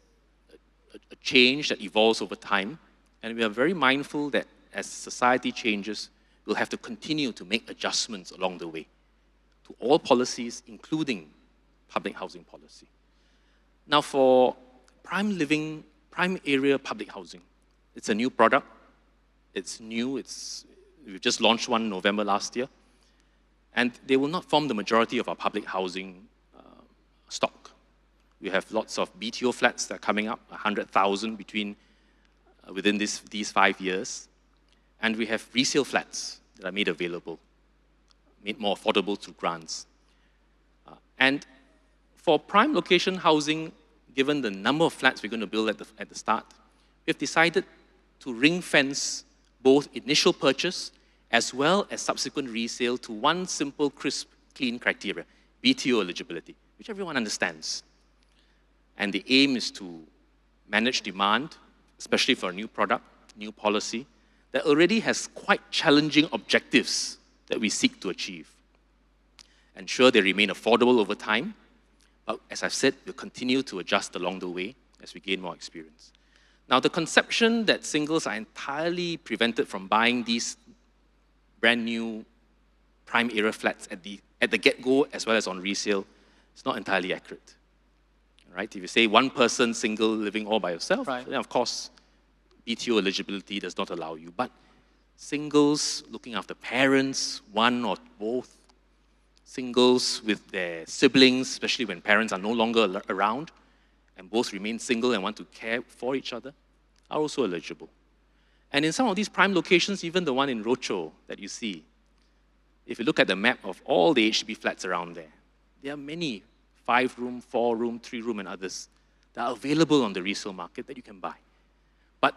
a change that evolves over time, and we are very mindful that as society changes, we'll have to continue to make adjustments along the way to all policies, including public housing policy. Now for prime living, prime area public housing, it's a new product. It's new. We've just launched one in November last year. And they will not form the majority of our public housing stock. We have lots of BTO flats that are coming up, 100,000 within these 5 years. And we have resale flats that are made available, made more affordable through grants. And for prime location housing, given the number of flats we're going to build at the start, we've decided to ring-fence both initial purchase as well as subsequent resale to one simple, crisp, clean criteria, BTO eligibility, which everyone understands. And the aim is to manage demand, especially for a new product, new policy, that already has quite challenging objectives that we seek to achieve. Ensure they remain affordable over time, but as I've said, we'll continue to adjust along the way as we gain more experience. Now, the conception that singles are entirely prevented from buying these brand new prime area flats at the get-go as well as on resale is not entirely accurate. Right? If you say one person single living all by yourself, then of course BTO eligibility does not allow you. But singles looking after parents, one or both, singles with their siblings, especially when parents are no longer around, and both remain single and want to care for each other, are also eligible. And in some of these prime locations, even the one in Rocho that you see, if you look at the map of all the HDB flats around there are many 5-room, 4-room, 3-room, and others that are available on the resale market that you can buy. But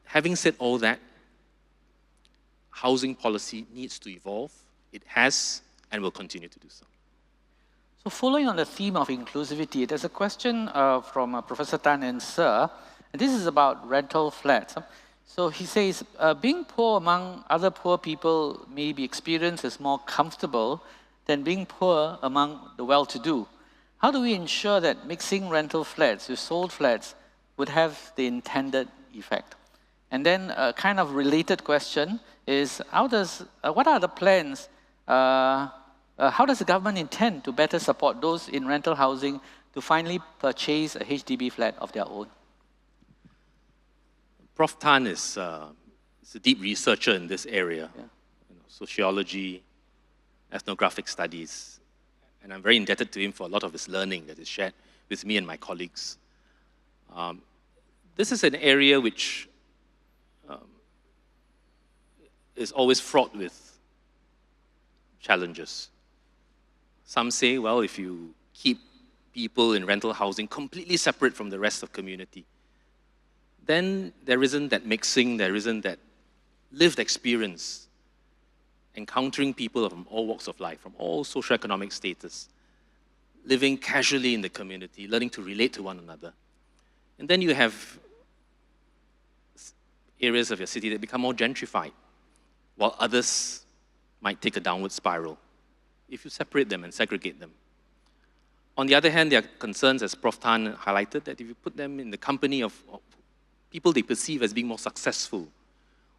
having said all that, housing policy needs to evolve. It has and will continue to do so. So following on the theme of inclusivity, there's a question from Professor Tan and Sir, and this is about rental flats. So he says, being poor among other poor people may be experienced as more comfortable than being poor among the well-to-do. How do we ensure that mixing rental flats with sold flats would have the intended effect? And then a kind of related question is, what are the plans, how does the government intend to better support those in rental housing to finally purchase a HDB flat of their own? Prof. Tan is a deep researcher in this area, sociology, ethnographic studies, and I'm very indebted to him for a lot of his learning that is shared with me and my colleagues. This is an area which is always fraught with challenges. Some say, well, if you keep people in rental housing completely separate from the rest of the community, then there isn't that mixing, there isn't that lived experience, encountering people from all walks of life, from all socioeconomic status, living casually in the community, learning to relate to one another. And then you have areas of your city that become more gentrified, while others might take a downward spiral if you separate them and segregate them. On the other hand, there are concerns, as Prof. Tan highlighted, that if you put them in the company of people they perceive as being more successful,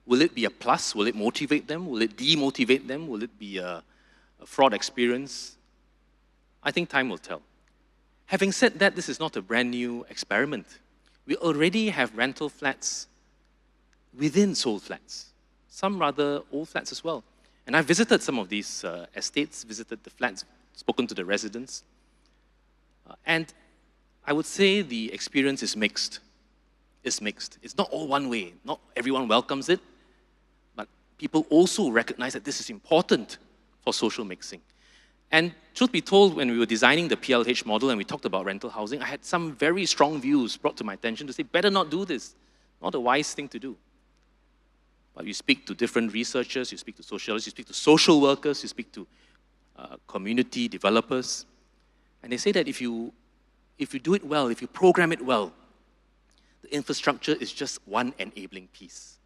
will it be a plus? Will it motivate them? Will it demotivate them? Will it be a fraud experience? I think time will tell. Having said that, this is not a brand new experiment. We already have rental flats within sold flats, some rather old flats as well. And I've visited some of these estates, visited the flats, spoken to the residents. And I would say the experience is mixed. It's mixed. It's not all one way. Not everyone welcomes it, but people also recognize that this is important for social mixing. And truth be told, when we were designing the PLH model and we talked about rental housing, I had some very strong views brought to my attention to say, better not do this. Not a wise thing to do. But you speak to different researchers, you speak to sociologists, you speak to social workers, you speak to community developers, and they say that if you do it well, if you program it well, the infrastructure is just one enabling piece.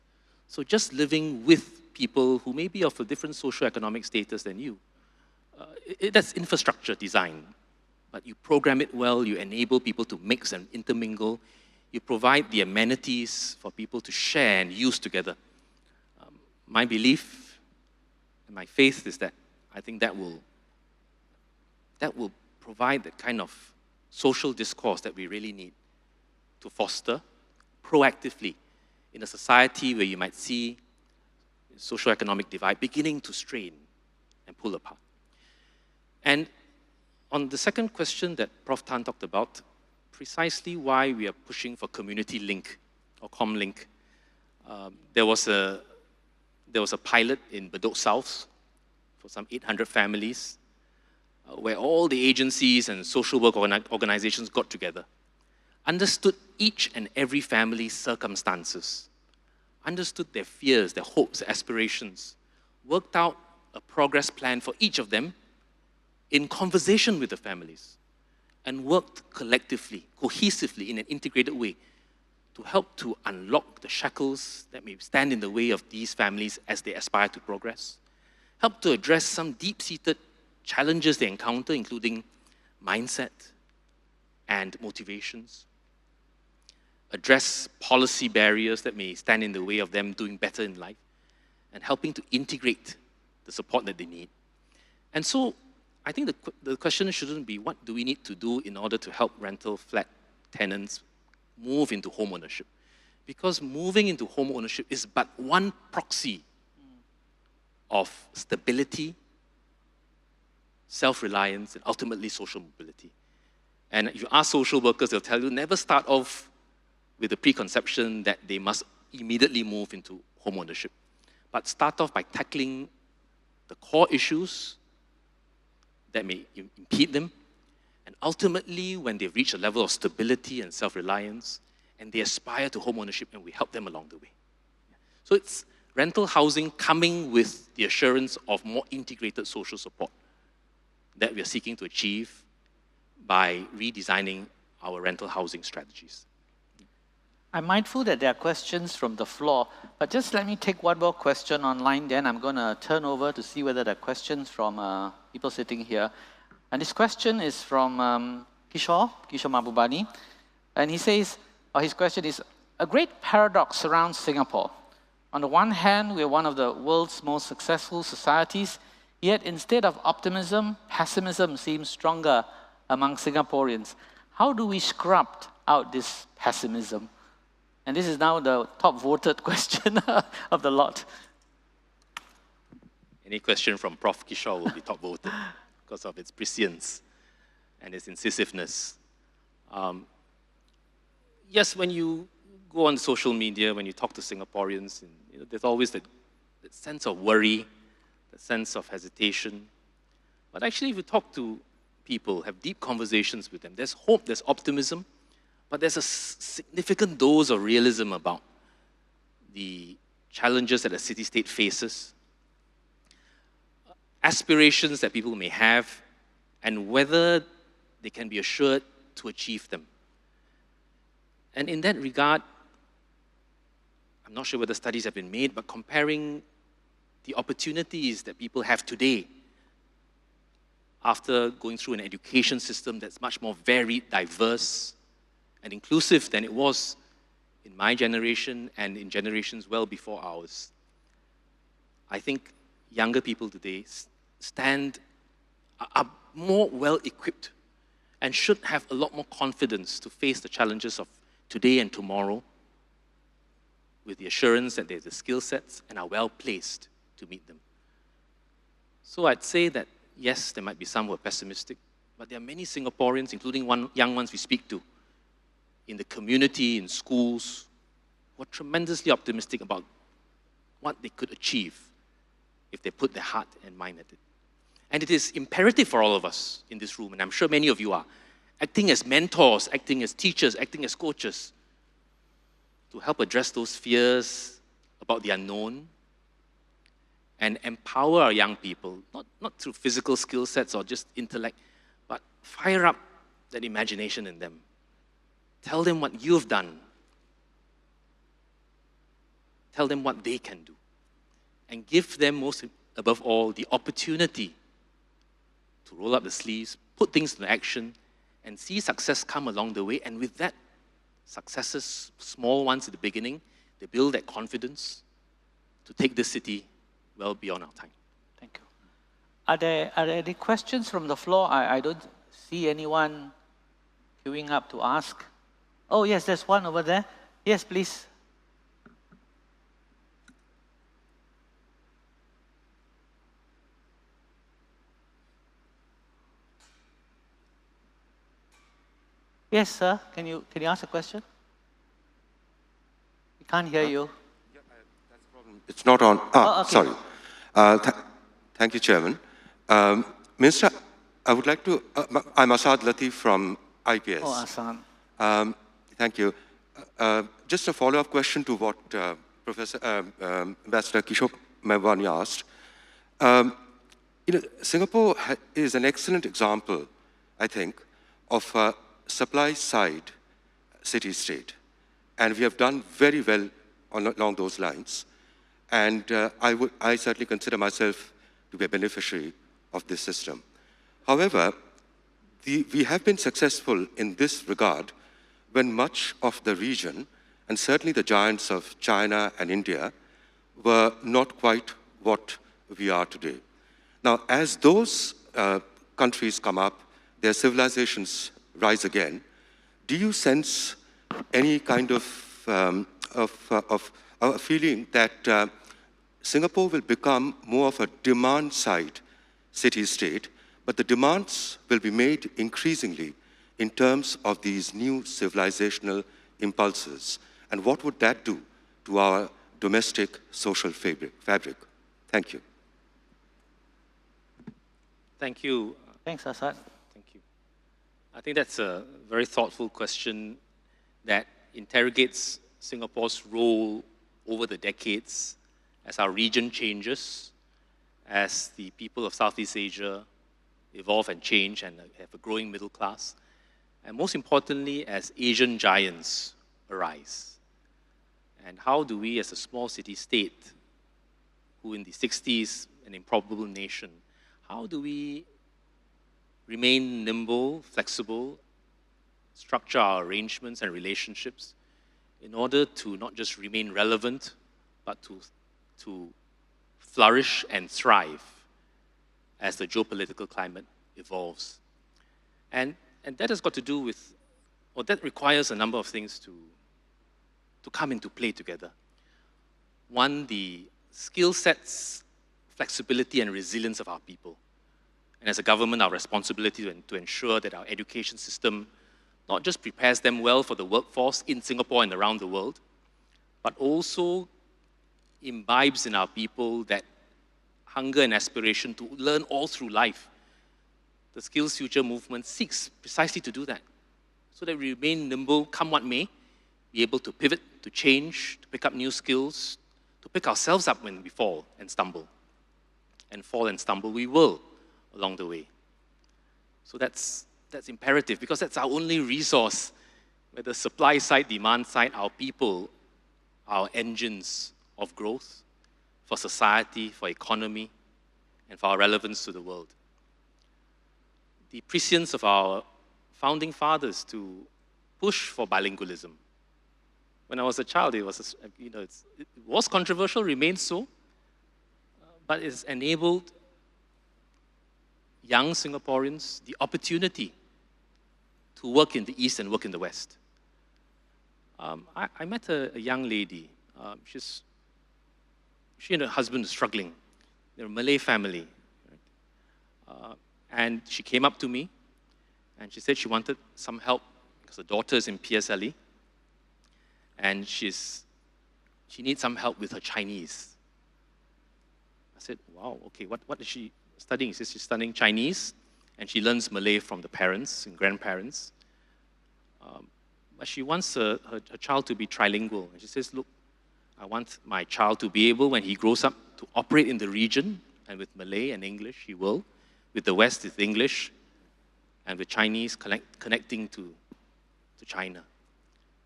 So just living with people who may be of a different socioeconomic status than you, that's infrastructure design. But you program it well, you enable people to mix and intermingle, you provide the amenities for people to share and use together. My belief and my faith is that I think that will provide the kind of social discourse that we really need to foster proactively in a society where you might see socioeconomic divide beginning to strain and pull apart. And on the second question that Prof. Tan talked about, precisely why we are pushing for community link or comlink, there was a pilot in Bedok South for some 800 families where all the agencies and social work organizations got together, understood each and every family's circumstances, understood their fears, their hopes, their aspirations, worked out a progress plan for each of them in conversation with the families, and worked collectively, cohesively, in an integrated way to help to unlock the shackles that may stand in the way of these families as they aspire to progress, help to address some deep-seated challenges they encounter, including mindset and motivations, address policy barriers that may stand in the way of them doing better in life, and helping to integrate the support that they need. And so I think the question shouldn't be what do we need to do in order to help rental flat tenants move into home ownership. Because moving into home ownership is but one proxy of stability, self-reliance, and ultimately social mobility. And if you ask social workers, they'll tell you never start off with the preconception that they must immediately move into home ownership, but start off by tackling the core issues that may impede them, and ultimately, when they've reached a level of stability and self-reliance, and they aspire to home ownership, and we help them along the way. So it's rental housing coming with the assurance of more integrated social support that we are seeking to achieve by redesigning our rental housing strategies. I'm mindful that there are questions from the floor, but just let me take one more question online, then I'm going to turn over to see whether there are questions from people sitting here. And this question is from Kishore Mahbubani, and he says, his question is, a great paradox surrounds Singapore. On the one hand, we're one of the world's most successful societies, yet instead of optimism, pessimism seems stronger among Singaporeans. How do we scrub out this pessimism? And this is now the top voted question of the lot. Any question from Prof. Kishore will be top voted because of its prescience and its incisiveness. Yes, when you go on social media, when you talk to Singaporeans, there's always that sense of worry, the sense of hesitation. But actually, if you talk to people, have deep conversations with them, there's hope, there's optimism, but there's a significant dose of realism about the challenges that a city-state faces, aspirations that people may have, and whether they can be assured to achieve them. And in that regard, I'm not sure whether studies have been made, but comparing the opportunities that people have today after going through an education system that's much more varied, diverse, and inclusive than it was in my generation and in generations well before ours. I think younger people today are more well-equipped and should have a lot more confidence to face the challenges of today and tomorrow with the assurance that they have the skill sets and are well-placed to meet them. So I'd say that, yes, there might be some who are pessimistic, but there are many Singaporeans, including young ones we speak to, in the community, in schools, who are tremendously optimistic about what they could achieve if they put their heart and mind at it. And it is imperative for all of us in this room, and I'm sure many of you are, acting as mentors, acting as teachers, acting as coaches, to help address those fears about the unknown and empower our young people, not through physical skill sets or just intellect, but fire up that imagination in them. Tell them what you've done. Tell them what they can do. And give them, most above all, the opportunity to roll up the sleeves, put things into action, and see success come along the way. And with that, successes, small ones at the beginning, they build that confidence to take this city well beyond our time. Thank you. Are there any questions from the floor? I don't see anyone queuing up to ask. Oh, yes, there's one over there. Yes, please. Yes, sir. Can you ask a question? We can't hear you. Yeah, that's the problem. It's not on. Okay. Sorry. Thank you, Chairman. Minister, I would like to. I'm Asad Latif from IPS. Oh, Asad. Thank you. Just a follow-up question to what Ambassador Kishore Mahbubani asked. Singapore is an excellent example, I think, of a supply-side city-state. And we have done very well along those lines. And I certainly consider myself to be a beneficiary of this system. However, we have been successful in this regard when much of the region, and certainly the giants of China and India, were not quite what we are today. Now, as those countries come up, their civilizations rise again, do you sense any kind of feeling that Singapore will become more of a demand-side city-state, but the demands will be made increasingly in terms of these new civilizational impulses? And what would that do to our domestic social fabric? Thank you. Thank you. Thanks, Asad. Thank you. I think that's a very thoughtful question that interrogates Singapore's role over the decades as our region changes, as the people of Southeast Asia evolve and change and have a growing middle class, and most importantly, as Asian giants arise. And how do we, as a small city-state, who in the 60s, an improbable nation, how do we remain nimble, flexible, structure our arrangements and relationships in order to not just remain relevant, but to flourish and thrive as the geopolitical climate evolves? And that has got to do with, or that requires a number of things to come into play together. One, the skill sets, flexibility and resilience of our people. And as a government, our responsibility to ensure that our education system not just prepares them well for the workforce in Singapore and around the world, but also imbibes in our people that hunger and aspiration to learn all through life. The Skills Future movement seeks precisely to do that, so that we remain nimble, come what may, be able to pivot, to change, to pick up new skills, to pick ourselves up when we fall and stumble. And fall and stumble we will along the way. So that's imperative, because that's our only resource, whether supply side, demand side, our people, our engines of growth for society, for economy, and for our relevance to the world. The prescience of our founding fathers to push for bilingualism. When I was a child, it was controversial, remains so, but it's enabled young Singaporeans the opportunity to work in the East and work in the West. I met a young lady. She and her husband are struggling. They're a Malay family. Right? And she came up to me and she said she wanted some help because her daughter is in PSLE and she needs some help with her Chinese. I said, wow, okay, what studying. She says she's studying Chinese, and she learns Malay from the parents and grandparents. But she wants her child to be trilingual. And she says, look, I want my child to be able, when he grows up, to operate in the region, and with Malay and English, he will. With the West, it's English, and with Chinese, connecting to China.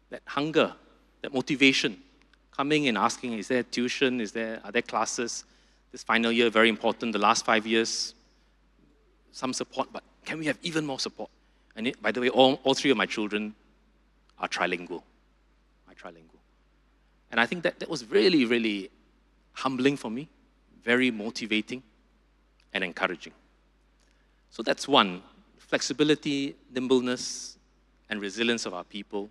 That hunger, that motivation, coming and asking, is there tuition, are there classes? This final year, very important. The last 5 years, some support, but can we have even more support? And by the way, all three of my children are trilingual. And I think that was really, really humbling for me, very motivating and encouraging. So that's one, flexibility, nimbleness, and resilience of our people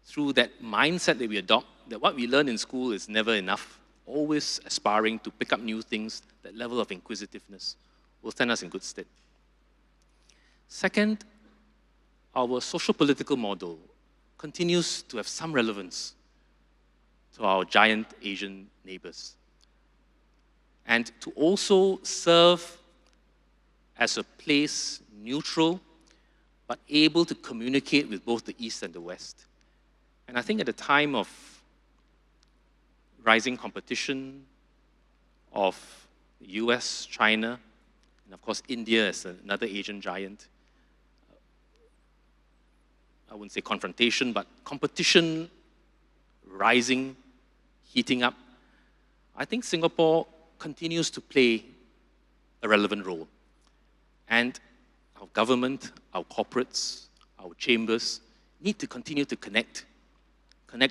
through that mindset that we adopt, that what we learn in school is never enough, always aspiring to pick up new things, that level of inquisitiveness will stand us in good stead. Second, our social-political model continues to have some relevance to our giant Asian neighbors, and to also serve as a place neutral, but able to communicate with both the East and the West. And I think at a time of rising competition of the US, China, and of course India as another Asian giant, I wouldn't say confrontation, but competition rising, heating up, I think Singapore continues to play a relevant role. And our government, our corporates, our chambers need to continue to connect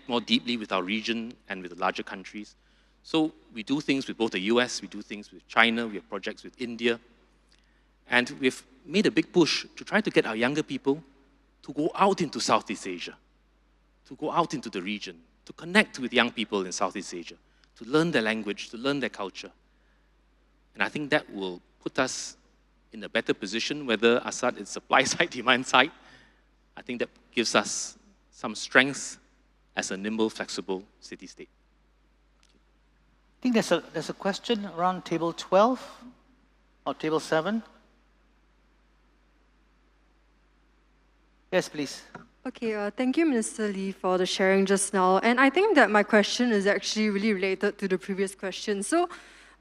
more deeply with our region and with the larger countries. So we do things with both the US, we do things with China, we have projects with India. And we've made a big push to try to get our younger people to go out into Southeast Asia, to go out into the region, to connect with young people in Southeast Asia, to learn their language, to learn their culture. And I think that will put us in a better position, whether Assad is supply side, demand side. I think that gives us some strength as a nimble, flexible city-state. I think there's a question around table 12 or table 7. Yes, please. Okay, thank you, Minister Lee, for the sharing just now. And I think that my question is actually really related to the previous question. So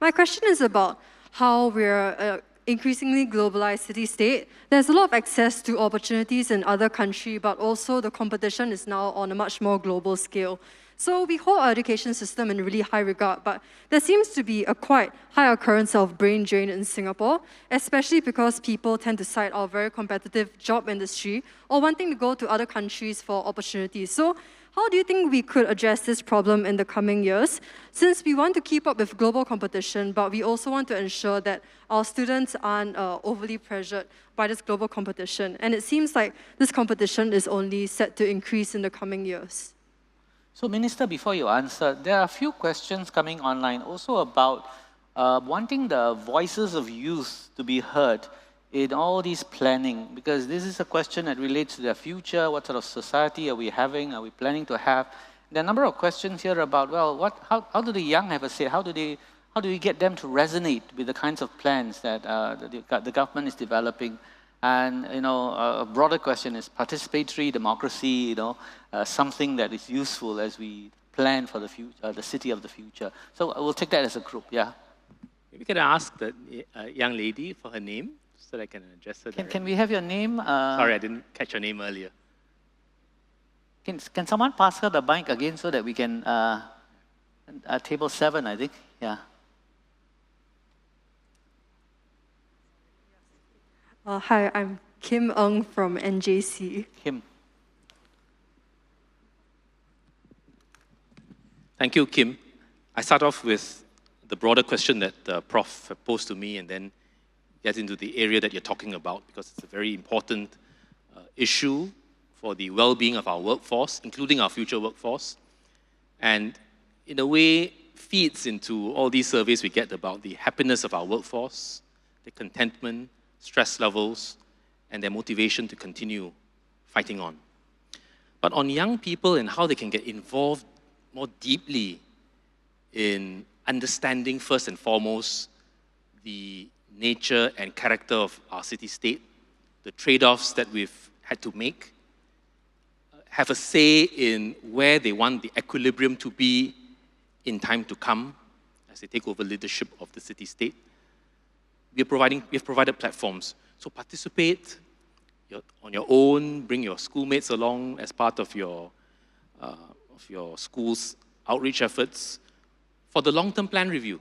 my question is about how we're increasingly globalized city-state. There's a lot of access to opportunities in other countries, but also the competition is now on a much more global scale. So we hold our education system in really high regard, but there seems to be a quite high occurrence of brain drain in Singapore, especially because people tend to cite our very competitive job industry or wanting to go to other countries for opportunities. So how do you think we could address this problem in the coming years? Since we want to keep up with global competition, but we also want to ensure that our students aren't overly pressured by this global competition. And it seems like this competition is only set to increase in the coming years. So, Minister, before you answer, there are a few questions coming online also about wanting the voices of youth to be heard in all these planning, because this is a question that relates to their future. What sort of society are we having? Are we planning to have? There are a number of questions here about, well, how do the young have a say? How do we get them to resonate with the kinds of plans that the government is developing? And a broader question is participatory democracy. Something that is useful as we plan for the future, the city of the future. So we'll take that as a group. Yeah. Maybe can I ask the young lady for her name so that I can address her? Can we have your name? Sorry, I didn't catch your name earlier. Can someone pass her the mic again so that we can table 7, I think. Yeah. Hi, I'm Kim Ng from NJC. Kim. Thank you, Kim. I start off with the broader question that the Prof posed to me and then get into the area that you're talking about, because it's a very important issue for the well-being of our workforce, including our future workforce, and in a way feeds into all these surveys we get about the happiness of our workforce, the contentment, stress levels, and their motivation to continue fighting on. But on young people and how they can get involved more deeply in understanding, first and foremost, the nature and character of our city-state, the trade-offs that we've had to make, have a say in where they want the equilibrium to be in time to come as they take over leadership of the city-state. We've provided platforms. So participate on your own, bring your schoolmates along as part of your school's outreach efforts. For the long-term plan review,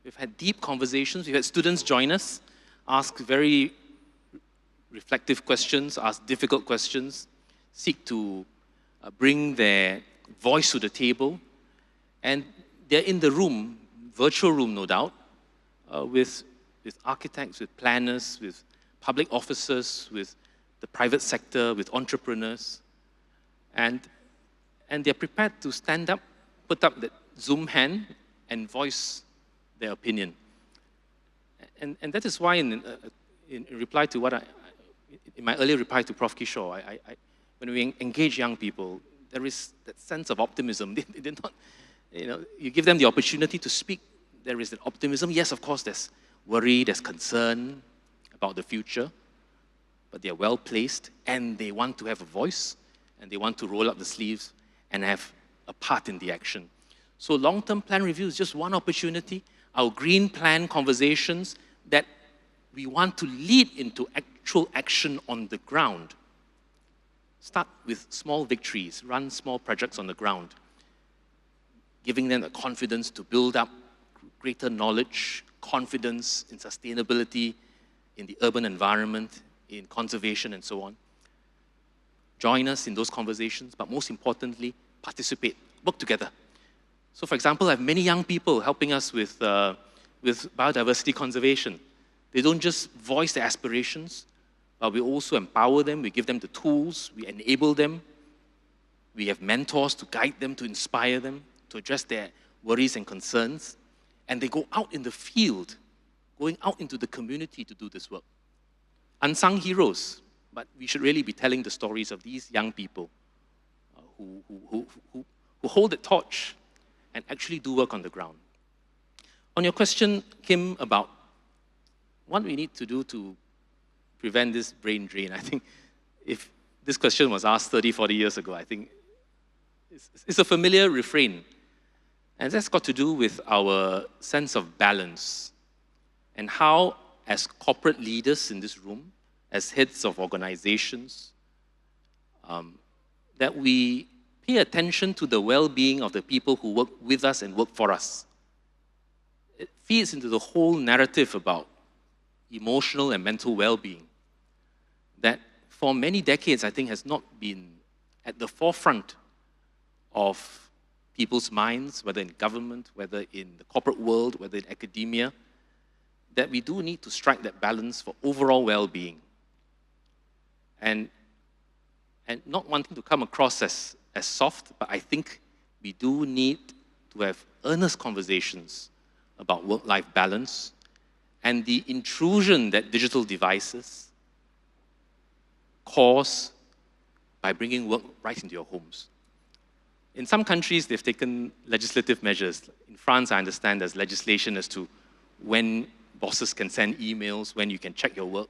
we've had deep conversations. We've had students join us, ask very reflective questions, ask difficult questions, seek to bring their voice to the table. And they're in the room, virtual room no doubt, with architects, with planners, with public officers, with the private sector, with entrepreneurs. And they're prepared to stand up, put up that Zoom hand, and voice their opinion. And that is why in reply to what in my earlier reply to Prof. Kishore, when we engage young people, there is that sense of optimism. They're not, you give them the opportunity to speak, there is that optimism. Yes, of course, there's worry, there's concern about the future, but they're well placed and they want to have a voice and they want to roll up the sleeves and have a part in the action. So long-term plan review is just one opportunity. Our green plan conversations that we want to lead into actual action on the ground. Start with small victories, run small projects on the ground, giving them the confidence to build up greater knowledge, confidence in sustainability, in the urban environment, in conservation and so on. Join us in those conversations, but most importantly, participate, work together. So for example, I have many young people helping us with biodiversity conservation. They don't just voice their aspirations, but we also empower them, we give them the tools, we enable them. We have mentors to guide them, to inspire them, to address their worries and concerns. And they go out in the field, going out into the community to do this work. Unsung heroes, but we should really be telling the stories of these young people who hold the torch and actually do work on the ground. On your question, Kim, about what we need to do to prevent this brain drain, I think if this question was asked 30, 40 years ago, I think it's a familiar refrain. And that's got to do with our sense of balance and how, as corporate leaders in this room, as heads of organizations, that we pay attention to the well-being of the people who work with us and work for us. It feeds into the whole narrative about emotional and mental well-being that for many decades, I think, has not been at the forefront of people's minds, whether in government, whether in the corporate world, whether in academia, that we do need to strike that balance for overall well-being. And not wanting to come across as soft, but I think we do need to have earnest conversations about work-life balance and the intrusion that digital devices cause by bringing work right into your homes. In some countries, they've taken legislative measures. In France, I understand there's legislation as to when bosses can send emails, when you can check your work.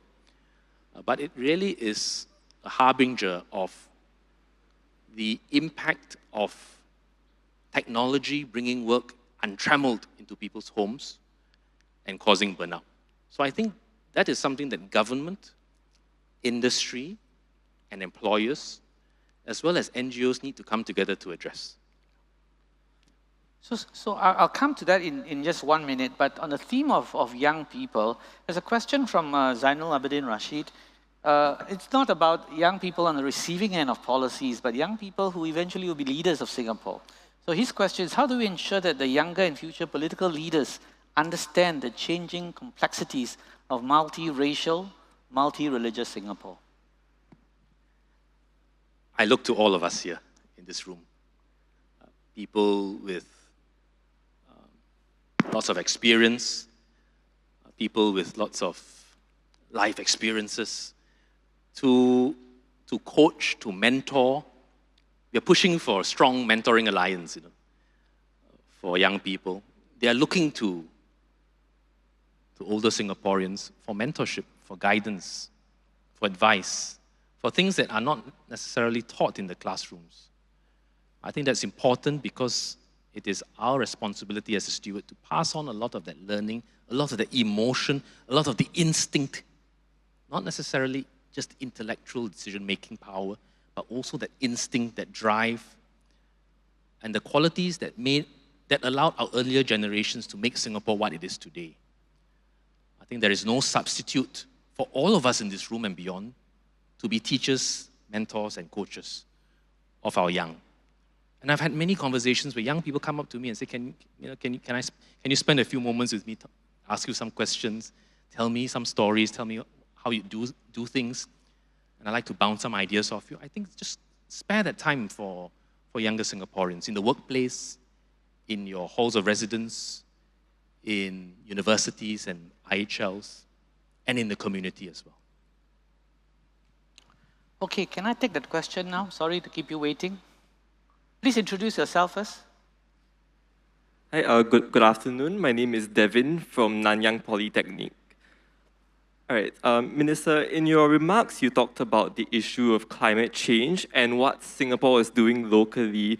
But it really is a harbinger of the impact of technology bringing work untrammeled into people's homes and causing burnout. So I think that is something that government, industry, and employers, as well as NGOs, need to come together to address. So I'll come to that in just 1 minute, but on the theme of young people, there's a question from Zainul Abidin Rashid. It's not about young people on the receiving end of policies, but young people who eventually will be leaders of Singapore. So his question is, how do we ensure that the younger and future political leaders understand the changing complexities of multi-racial, multi-religious Singapore? I look to all of us here in this room. People with lots of experience, people with lots of life experiences, to coach, to mentor. We are pushing for a strong mentoring alliance, for young people. They are looking to to older Singaporeans for mentorship, for guidance, for advice, for things that are not necessarily taught in the classrooms. I think that's important because it is our responsibility as a steward to pass on a lot of that learning, a lot of the emotion, a lot of the instinct, not necessarily just intellectual decision-making power, but also that instinct, that drive, and the qualities that allowed our earlier generations to make Singapore what it is today. I think there is no substitute for all of us in this room and beyond to be teachers, mentors, and coaches of our young. And I've had many conversations where young people come up to me and say, can you spend a few moments with me, ask you some questions, tell me some stories, tell me how you do things, and I like to bounce some ideas off you. I think just spare that time for younger Singaporeans in the workplace, in your halls of residence, in universities and IHLs, and in the community as well. Okay, can I take that question now? Sorry to keep you waiting. Please introduce yourself first. Hi, good afternoon. My name is Devin from Nanyang Polytechnic. All right, Minister, in your remarks, you talked about the issue of climate change and what Singapore is doing locally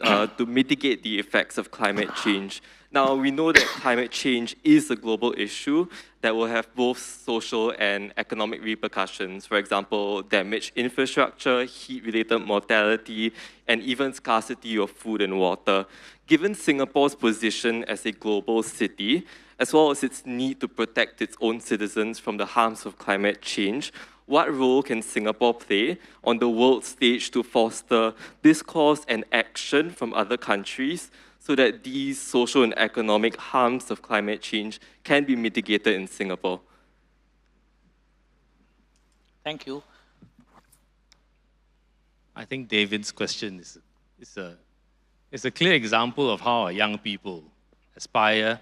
to mitigate the effects of climate change. Now, we know that climate change is a global issue that will have both social and economic repercussions. For example, damaged infrastructure, heat-related mortality, and even scarcity of food and water. Given Singapore's position as a global city, as well as its need to protect its own citizens from the harms of climate change, what role can Singapore play on the world stage to foster discourse and action from other countries so that these social and economic harms of climate change can be mitigated in Singapore? Thank you. I think David's question is a clear example of how our young people aspire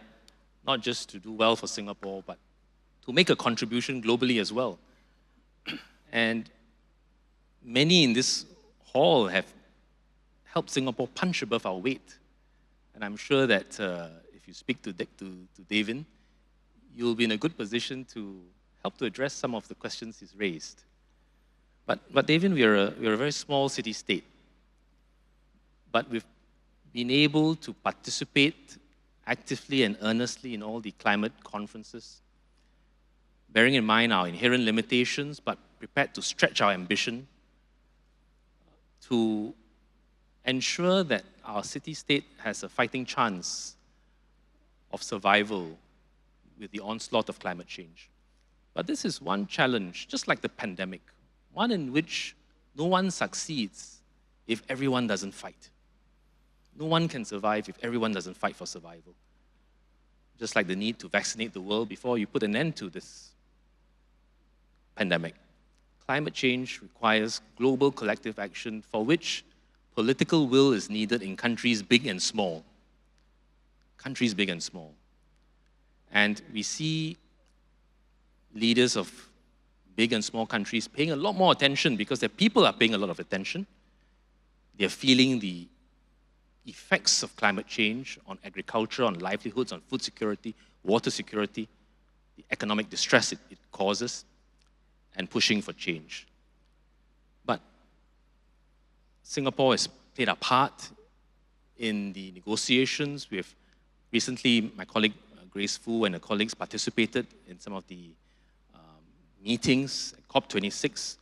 not just to do well for Singapore, but to make a contribution globally as well. And many in this hall have helped Singapore punch above our weight. And I'm sure that if you speak to David, you'll be in a good position to help to address some of the questions he's raised. But David, we're a very small city-state. But we've been able to participate actively and earnestly in all the climate conferences, bearing in mind our inherent limitations, but prepared to stretch our ambition to ensure that our city-state has a fighting chance of survival with the onslaught of climate change. But this is one challenge, just like the pandemic, one in which no one succeeds if everyone doesn't fight. No one can survive if everyone doesn't fight for survival. Just like the need to vaccinate the world before you put an end to this pandemic. Climate change requires global collective action for which political will is needed in countries big and small. Countries big and small. And we see leaders of big and small countries paying a lot more attention because their people are paying a lot of attention. They're feeling the effects of climate change on agriculture, on livelihoods, on food security, water security, the economic distress it causes, and pushing for change. But Singapore has played a part in the negotiations. We have recently, my colleague Grace Fu and her colleagues participated in some of the meetings at COP26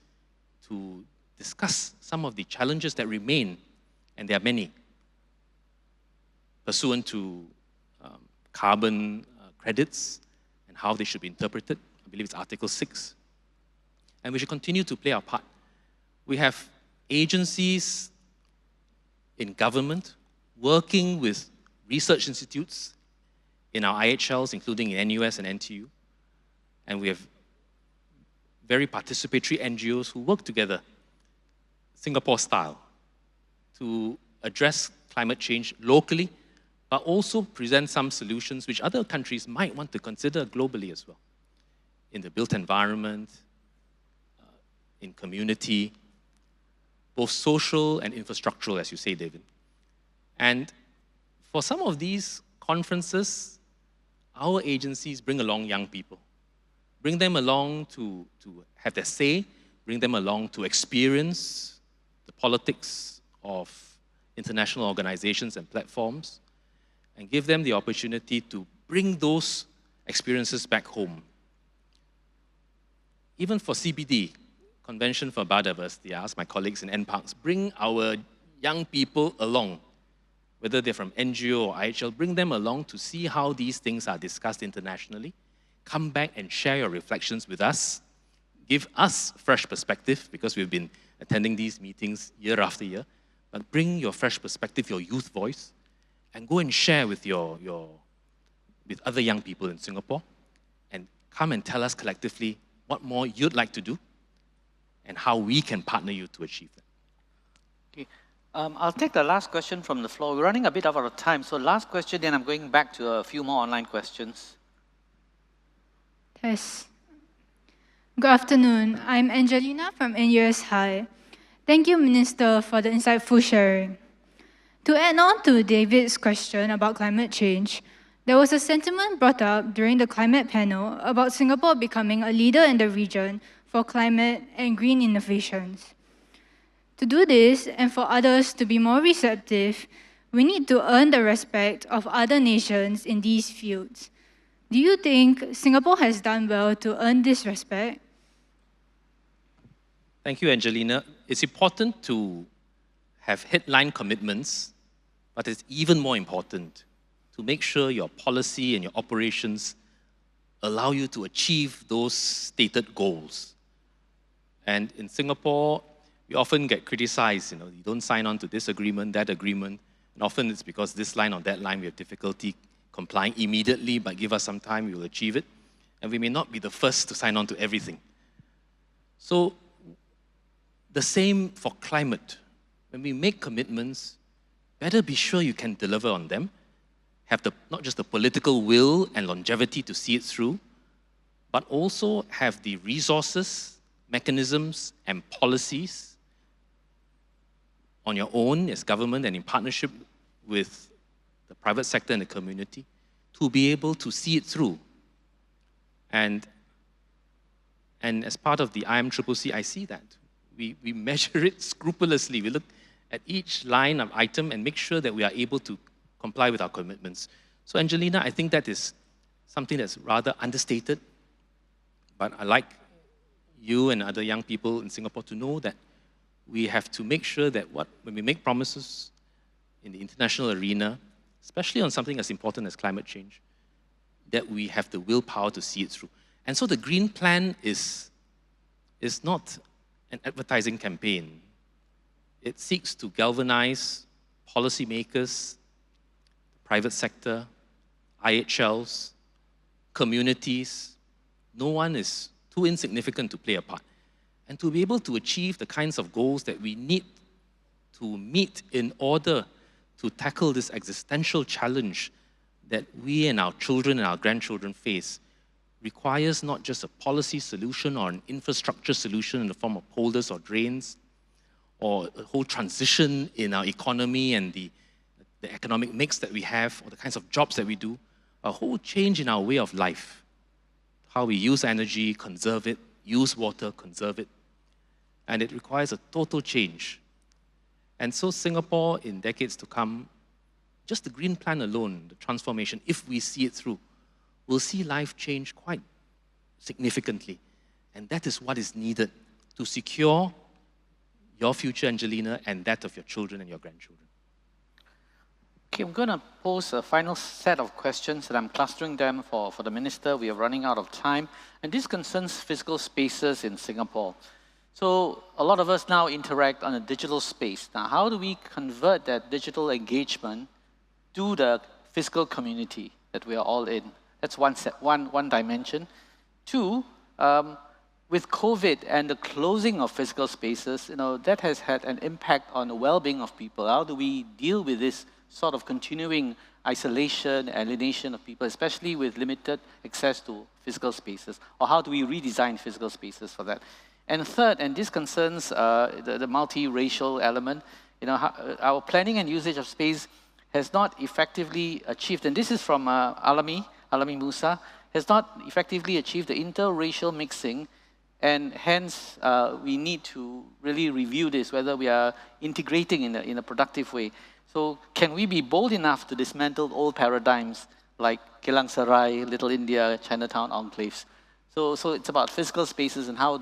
to discuss some of the challenges that remain, and there are many, pursuant to carbon credits and how they should be interpreted. I believe it's Article 6. And we should continue to play our part. We have agencies in government working with research institutes in our IHLs, including in NUS and NTU. And we have very participatory NGOs who work together, Singapore style, to address climate change locally, but also present some solutions which other countries might want to consider globally as well, in the built environment, in community, both social and infrastructural, as you say, David. And for some of these conferences, our agencies bring along young people. Bring them along to have their say, bring them along to experience the politics of international organizations and platforms, and give them the opportunity to bring those experiences back home. Even for CBD, Convention for Biodiversity, I ask my colleagues in NParks, bring our young people along, whether they're from NGO or IHL, bring them along to see how these things are discussed internationally. Come back and share your reflections with us. Give us fresh perspective, because we've been attending these meetings year after year. But bring your fresh perspective, your youth voice, and go and share with with other young people in Singapore, and come and tell us collectively what more you'd like to do and how we can partner you to achieve that. Okay. I'll take the last question from the floor. We're running a bit out of time, so last question, then I'm going back to a few more online questions. Yes. Good afternoon. I'm Angelina from NUS High. Thank you, Minister, for the insightful sharing. To add on to David's question about climate change, there was a sentiment brought up during the climate panel about Singapore becoming a leader in the region for climate and green innovations. To do this, and for others to be more receptive, we need to earn the respect of other nations in these fields. Do you think Singapore has done well to earn this respect? Thank you, Angelina. It's important to have headline commitments, but it's even more important to make sure your policy and your operations allow you to achieve those stated goals. And in Singapore, we often get criticized, you don't sign on to this agreement, that agreement, and often it's because this line or that line we have difficulty complying immediately, but give us some time, we will achieve it. And we may not be the first to sign on to everything. So the same for climate. When we make commitments, better be sure you can deliver on them, have not just the political will and longevity to see it through, but also have the resources, mechanisms, and policies on your own as government and in partnership with the private sector and the community to be able to see it through. And as part of the IMCCC, I see that. We measure it scrupulously. We look at each line of item and make sure that we are able to comply with our commitments. So Angelina, I think that is something that's rather understated, but I like you and other young people in Singapore to know that we have to make sure that when we make promises in the international arena, especially on something as important as climate change, that we have the willpower to see it through. And so the Green Plan is not an advertising campaign. It seeks to galvanize policymakers, private sector, IHLs, communities. No one is too insignificant to play a part. And to be able to achieve the kinds of goals that we need to meet in order to tackle this existential challenge that we and our children and our grandchildren face requires not just a policy solution or an infrastructure solution in the form of polders or drains, or a whole transition in our economy and the economic mix that we have, or the kinds of jobs that we do, a whole change in our way of life. How we use energy, conserve it, use water, conserve it. And it requires a total change. And so Singapore, in decades to come, just the Green Plan alone, the transformation, if we see it through, will see life change quite significantly. And that is what is needed to secure your future, Angelina, and that of your children and your grandchildren. Okay, I'm going to pose a final set of questions, and I'm clustering them for the Minister. We are running out of time. And this concerns physical spaces in Singapore. So a lot of us now interact on a digital space. Now, how do we convert that digital engagement to the physical community that we are all in? That's one dimension. Two, with COVID and the closing of physical spaces, that has had an impact on the well-being of people. How do we deal with this sort of continuing isolation, alienation of people, especially with limited access to physical spaces? Or how do we redesign physical spaces for that? And third, and this concerns the multiracial element, our planning and usage of space has not effectively achieved, and this is from Alami, Alami Musa, has not effectively achieved the interracial mixing, and hence we need to really review this, whether we are integrating in a productive way. So can we be bold enough to dismantle old paradigms like Geylang Serai, Little India, Chinatown enclaves? So it's about physical spaces, and how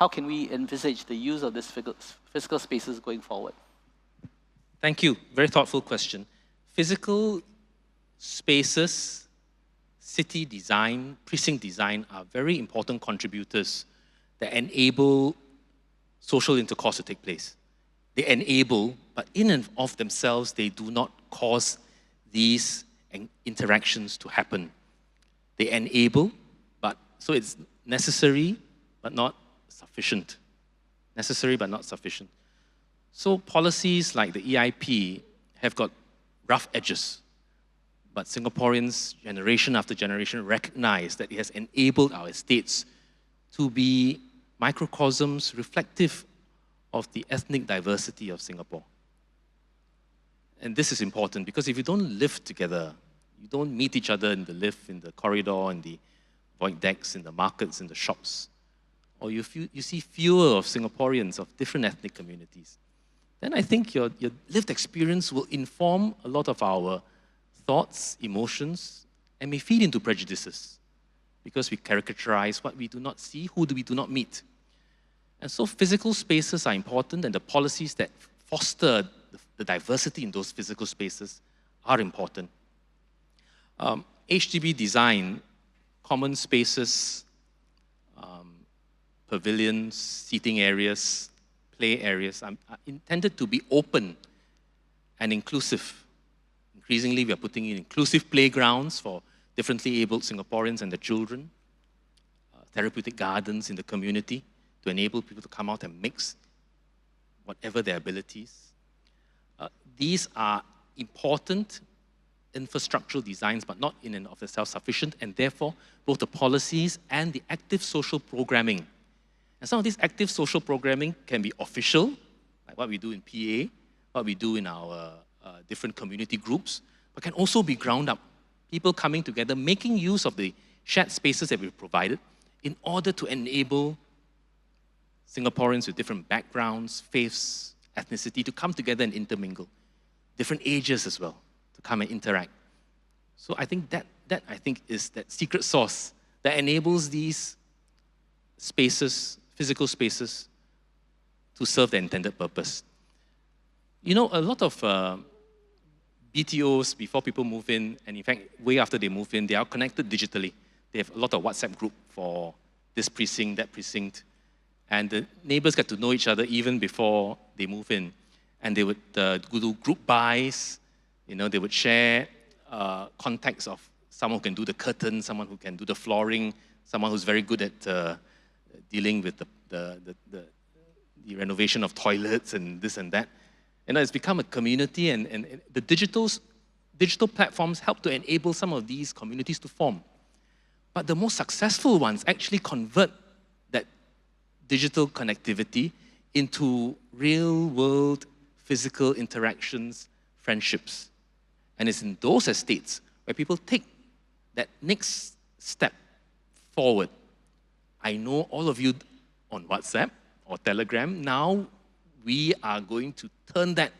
can we envisage the use of these physical spaces going forward? Thank you. Very thoughtful question. Physical spaces, city design, precinct design are very important contributors that enable social intercourse to take place. They enable, but in and of themselves, they do not cause these interactions to happen. They enable, so it's necessary, but not sufficient. Necessary, but not sufficient. So policies like the EIP have got rough edges, but Singaporeans, generation after generation, recognize that it has enabled our estates to be microcosms reflective of the ethnic diversity of Singapore. And this is important because if you don't live together, you don't meet each other in the lift, in the corridor, in the void decks, in the markets, in the shops, or you see fewer of Singaporeans of different ethnic communities, then I think your lived experience will inform a lot of our thoughts, emotions, and may feed into prejudices because we caricaturize what we do not see, who we do not meet. And so physical spaces are important, and the policies that foster the diversity in those physical spaces are important. HDB design, common spaces, pavilions, seating areas, play areas are intended to be open and inclusive. Increasingly, we are putting in inclusive playgrounds for differently abled Singaporeans and their children, therapeutic gardens in the community to enable people to come out and mix whatever their abilities. These are important infrastructural designs, but not in and of themselves sufficient, and therefore both the policies and the active social programming. And some of this active social programming can be official, like what we do in PA, what we do in our different community groups, but can also be ground up. People coming together, making use of the shared spaces that we've provided in order to enable Singaporeans with different backgrounds, faiths, ethnicity to come together and intermingle. Different ages as well, to come and interact. So I think that I think is that secret sauce that enables these spaces, physical spaces, to serve the intended purpose. You know, a lot of BTOs, before people move in, and in fact, way after they move in, they are connected digitally. They have a lot of WhatsApp group for this precinct, that precinct, and the neighbors get to know each other even before they move in. And they would do group buys, you know, they would share contacts of someone who can do the curtains, someone who can do the flooring, someone who's very good at dealing with the renovation of toilets and this and that. And it's become a community, and the digital platforms help to enable some of these communities to form. But the most successful ones actually convert that digital connectivity into real-world physical interactions, friendships. And it's in those estates where people take that next step forward. I know all of you on WhatsApp or Telegram. Now we are going to turn that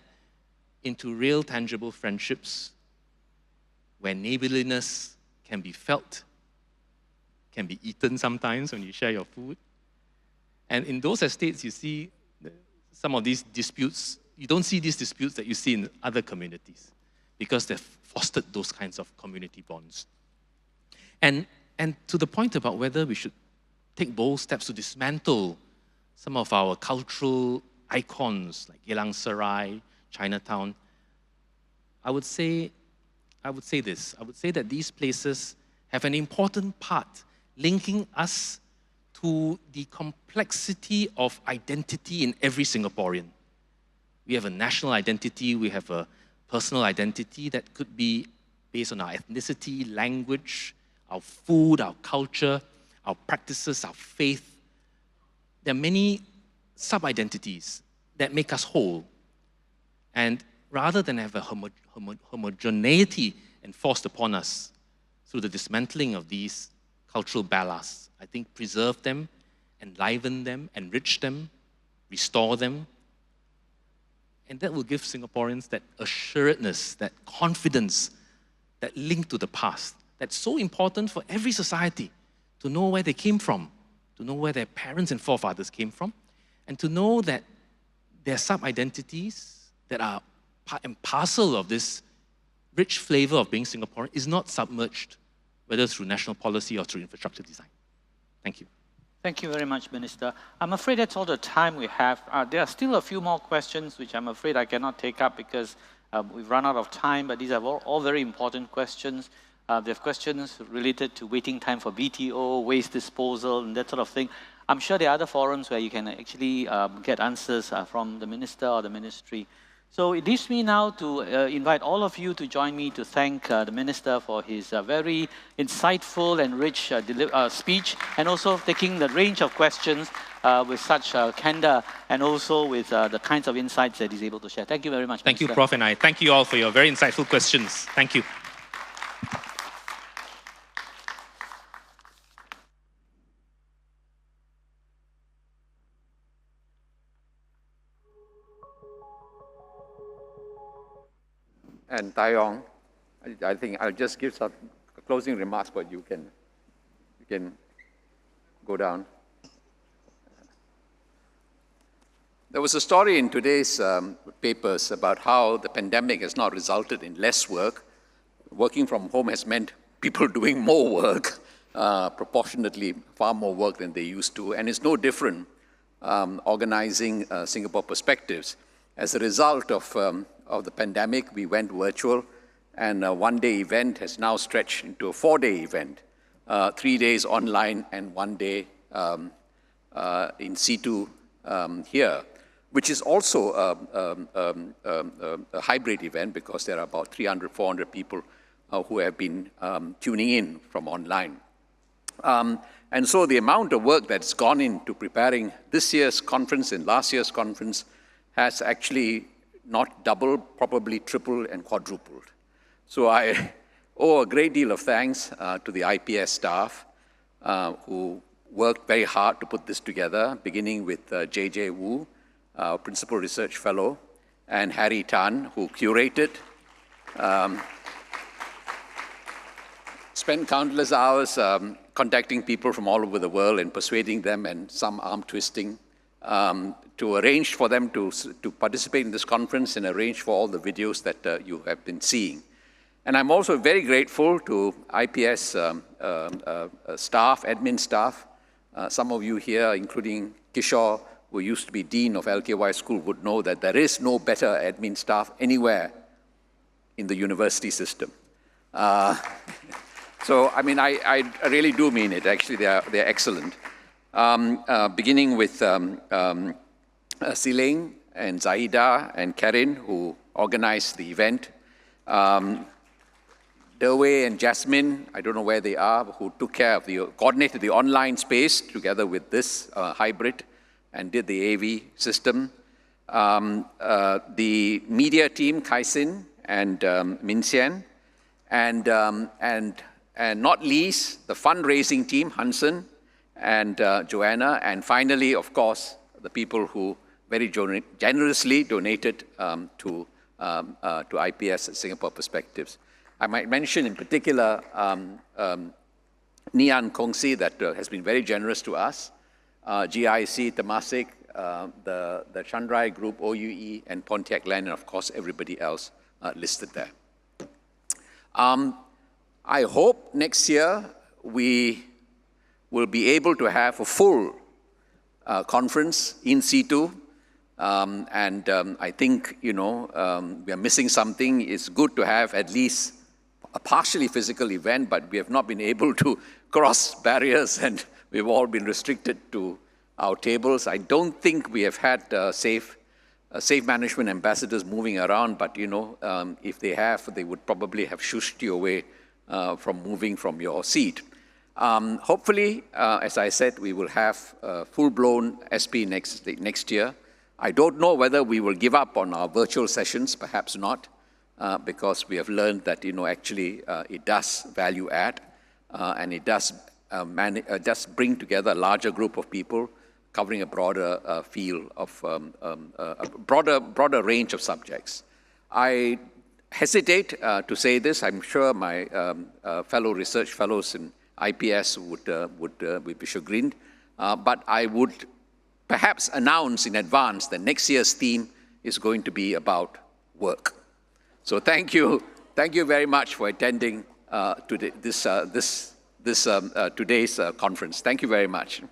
into real, tangible friendships where neighborliness can be felt, can be eaten sometimes when you share your food. And in those estates, you see some of these disputes. You don't see these disputes that you see in other communities because they've fostered those kinds of community bonds. And to the point about whether we should take bold steps to dismantle some of our cultural icons like Geylang Serai, Chinatown, I would say this. I would say that these places have an important part linking us to the complexity of identity in every Singaporean. We have a national identity, we have a personal identity that could be based on our ethnicity, language, our food, our culture, our practices, our faith. There are many sub-identities that make us whole. And rather than have a homogeneity enforced upon us, through the dismantling of these cultural ballasts. I think preserve them, enliven them, enrich them, restore them. And that will give Singaporeans that assuredness, that confidence, that link to the past. That's so important for every society, to know where they came from, to know where their parents and forefathers came from, and to know that their sub-identities that are part and parcel of this rich flavor of being Singaporean is not submerged, whether through national policy or through infrastructure design. Thank you. Thank you very much, Minister. I'm afraid that's all the time we have. There are still a few more questions, which I'm afraid I cannot take up because we've run out of time, but these are all very important questions. There are questions related to waiting time for BTO, waste disposal, and that sort of thing. I'm sure there are other forums where you can actually get answers from the Minister or the Ministry. So it leaves me now to invite all of you to join me to thank the Minister for his very insightful and rich speech, and also taking the range of questions with such candor, and also with the kinds of insights that he's able to share. Thank you very much, Thank Minister. you, Prof. And I thank you all for your very insightful questions. Thank you. And Tai Yong, I think I'll just give some closing remarks, but you can go down. There was a story in today's papers about how the pandemic has not resulted in less work. Working from home has meant people doing more work, proportionately far more work than they used to, and it's no different organizing Singapore Perspectives. As a result of the pandemic, we went virtual, and a one-day event has now stretched into a four-day event, 3 days online and 1 day in situ here, which is also a hybrid event because there are about 300, 400 people who have been tuning in from online. And so the amount of work that's gone into preparing this year's conference and last year's conference has actually not doubled, probably tripled and quadrupled. So I owe a great deal of thanks to the IPS staff who worked very hard to put this together, beginning with JJ Wu, our Principal Research Fellow, and Harry Tan, who curated, spent countless hours contacting people from all over the world and persuading them, and some arm twisting, to arrange for them to participate in this conference and arrange for all the videos that you have been seeing. And I'm also very grateful to IPS staff, admin staff. Some of you here, including Kishore, who used to be Dean of LKY School, would know that there is no better admin staff anywhere in the university system. So, I mean, I really do mean it. Actually, they're excellent. Beginning with Siling and Zaida and Karin, who organized the event. Derway and Jasmine, I don't know where they are, who took care of coordinated the online space together with this hybrid and did the AV system. The media team, Kaisin and Min Xian, and not least, the fundraising team, Hansen and Joanna, and finally, of course, the people who very generously donated to IPS Singapore Perspectives. I might mention in particular Nian Kongsi that has been very generous to us, GIC, Temasek, the Chandrai Group, OUE, and Pontiac Land, and of course everybody else listed there. I hope next year we will be able to have a full conference in situ. I think, we are missing something. It's good to have at least a partially physical event, but we have not been able to cross barriers and we've all been restricted to our tables. I don't think we have had safe management ambassadors moving around, but if they have, they would probably have shushed you away from moving from your seat. Hopefully, as I said, we will have full-blown SP next year. I don't know whether we will give up on our virtual sessions, perhaps not. because we have learned that, actually it does value add, and it does bring together a larger group of people covering a broader field of a broader range of subjects. I hesitate to say this. I'm sure my fellow research fellows in IPS would be chagrined, but I would perhaps announce in advance that next year's theme is going to be about work. So thank you very much for attending today's conference. Thank you very much.